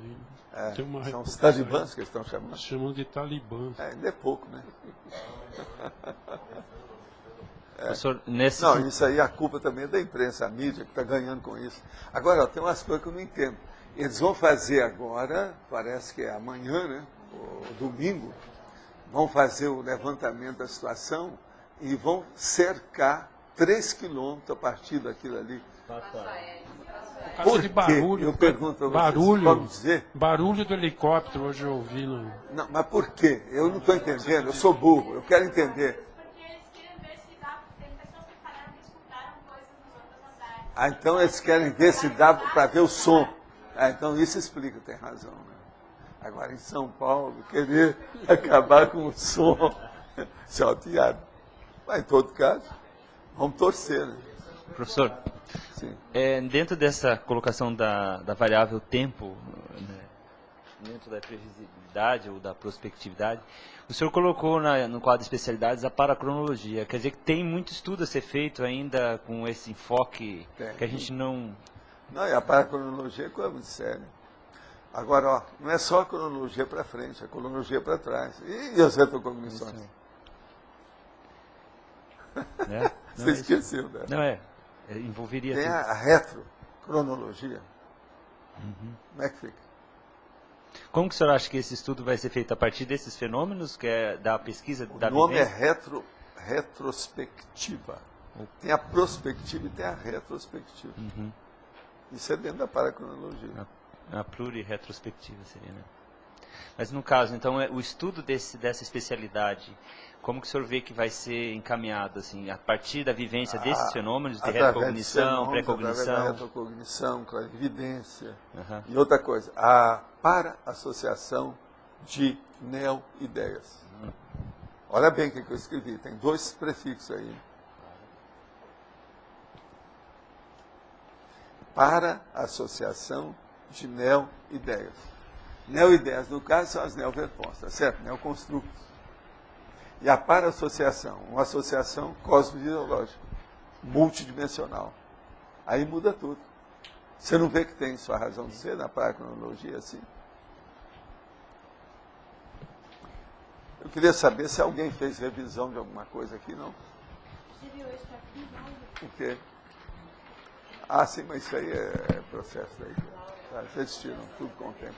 tem uma são os reportagem. talibãs que estão chamando? Chamam de talibãs. Ainda é pouco, né? Professor, nesse Não, isso aí a culpa também é da imprensa, a mídia, que está ganhando com isso. Agora, ó, tem umas coisas que eu não entendo. Eles vão fazer agora, parece que é amanhã, né? Ou domingo, vão fazer o levantamento da situação e vão cercar 3 quilômetros a partir daquilo ali. Por de barulho, eu pergunto para vocês, pode dizer? Barulho do helicóptero, hoje eu ouvi. Não, mas por quê? Eu não estou entendendo, eu sou burro, eu quero entender. Ah, então eles querem ver se dá para ver o som. Ah, então isso explica, tem razão. Né? Agora em São Paulo, querer acabar com o som, isso é uma piada. Mas em todo caso, vamos torcer. Né? Professor, dentro dessa colocação da variável tempo, né, dentro da previsibilidade ou da prospectividade, o senhor colocou no quadro de especialidades a paracronologia. Quer dizer que tem muito estudo a ser feito ainda com esse enfoque que a gente não... Não, e a paracronologia é coisa muito séria. Agora, ó, não é só a cronologia para frente, a cronologia para trás. E as retrocognições? Você esqueceu, né? Não envolveria tem tudo. a retrocronologia. Como é que fica? Como que o senhor acha que esse estudo vai ser feito a partir desses fenômenos, que é da pesquisa da vivência? O nome é retrospectiva. Tem a prospectiva e tem a retrospectiva. Isso é dentro da paracronologia. A pluriretrospectiva seria, né? Mas no caso, então, o estudo dessa especialidade, como que o senhor vê que vai ser encaminhado, assim, a partir da vivência desses fenômenos de retrocognição, pré-cognição? Através da retrocognição, clarividência. E outra coisa, a para-associação de neo-ideias. Olha bem o que eu escrevi, tem 2 prefixos aí. Para-associação de neo-ideias. Neo-ideias, no caso, são as neo-verpons, tá certo? Neoconstrutos. E a para-associação, uma associação cosmo-ideológica, multidimensional. Aí muda tudo. Você não vê que tem sua razão de ser na paracronologia assim? Eu queria saber se alguém fez revisão de alguma coisa aqui, não? O quê? Ah, sim, mas isso aí é processo daí. Tá, eles tiram tudo com o tempo.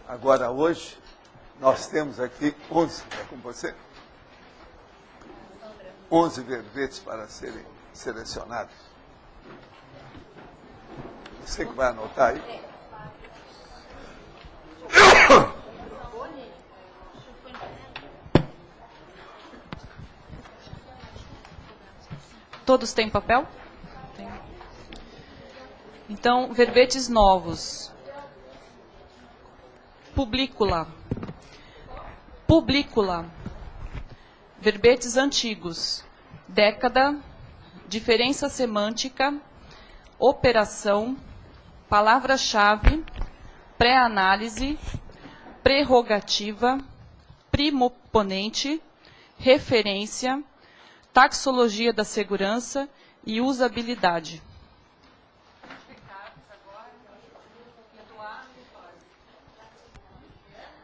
Agora, hoje, nós temos aqui 11, é com você? 11 verbetes para serem selecionados. Você que vai anotar aí? Todos têm papel? Tem. Então, verbetes novos. Publicula. Publicula. Verbetes antigos. Década. Diferença semântica. Operação. Palavra-chave. Pré-análise. Prerrogativa. Primoponente. Referência. Taxologia da segurança e usabilidade.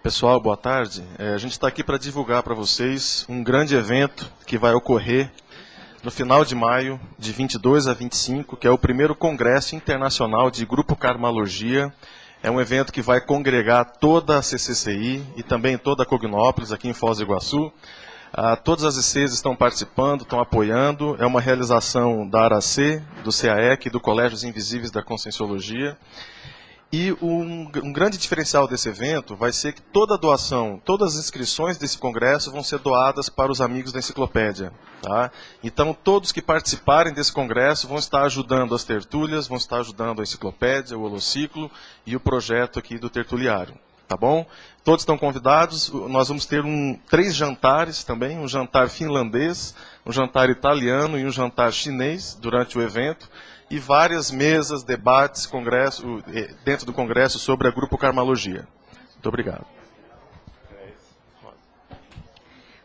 Pessoal, boa tarde. A gente está aqui para divulgar para vocês um grande evento que vai ocorrer no final de maio, de 22 a 25, que é o primeiro Congresso Internacional de Grupo Karmalogia. É um evento que vai congregar toda a CCCI e também toda a Cognópolis, aqui em Foz do Iguaçu. Todas as ICs estão participando, estão apoiando. É uma realização da ARAC, do CAEC e do Colégio dos Invisíveis da Conscienciologia. E um grande diferencial desse evento vai ser que toda a doação, todas as inscrições desse congresso vão ser doadas para os amigos da enciclopédia. Tá? Então, todos que participarem desse congresso vão estar ajudando as tertúlias, vão estar ajudando a enciclopédia, o holociclo e o projeto aqui do tertuliário. Tá bom? Todos estão convidados. Nós vamos ter 3 jantares também, um jantar finlandês, um jantar italiano e um jantar chinês durante o evento. E várias mesas, debates, congresso, dentro do congresso sobre a Grupo Karmalogia. Muito obrigado.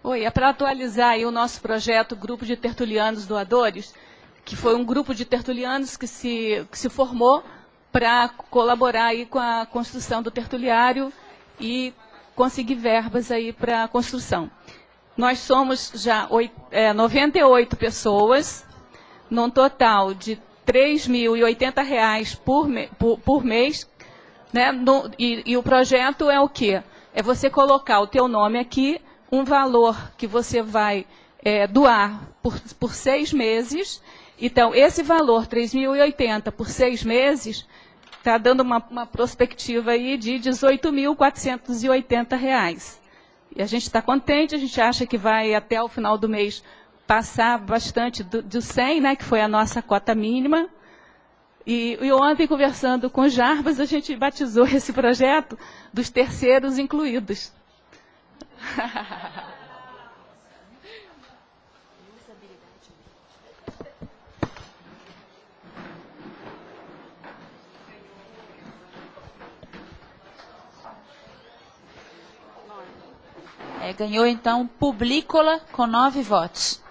Oi, é para atualizar aí o nosso projeto Grupo de Tertulianos Doadores, que foi um grupo de tertulianos que se formou para colaborar aí com a construção do tertuliário e conseguir verbas aí para a construção. Nós somos já 98 pessoas, num total de R$ 3.080 por mês, né? E o projeto é o quê? É você colocar o teu nome aqui, um valor que você vai doar por 6 meses. Então, esse valor, R$ 3.080 por 6 meses, está dando uma perspectiva aí de R$ 18.480. E a gente está contente, a gente acha que vai até o final do mês passar bastante do 100, né, que foi a nossa cota mínima. E ontem, conversando com o Jarbas, a gente batizou esse projeto dos terceiros incluídos. Ganhou, então, Publícola com 9 votos.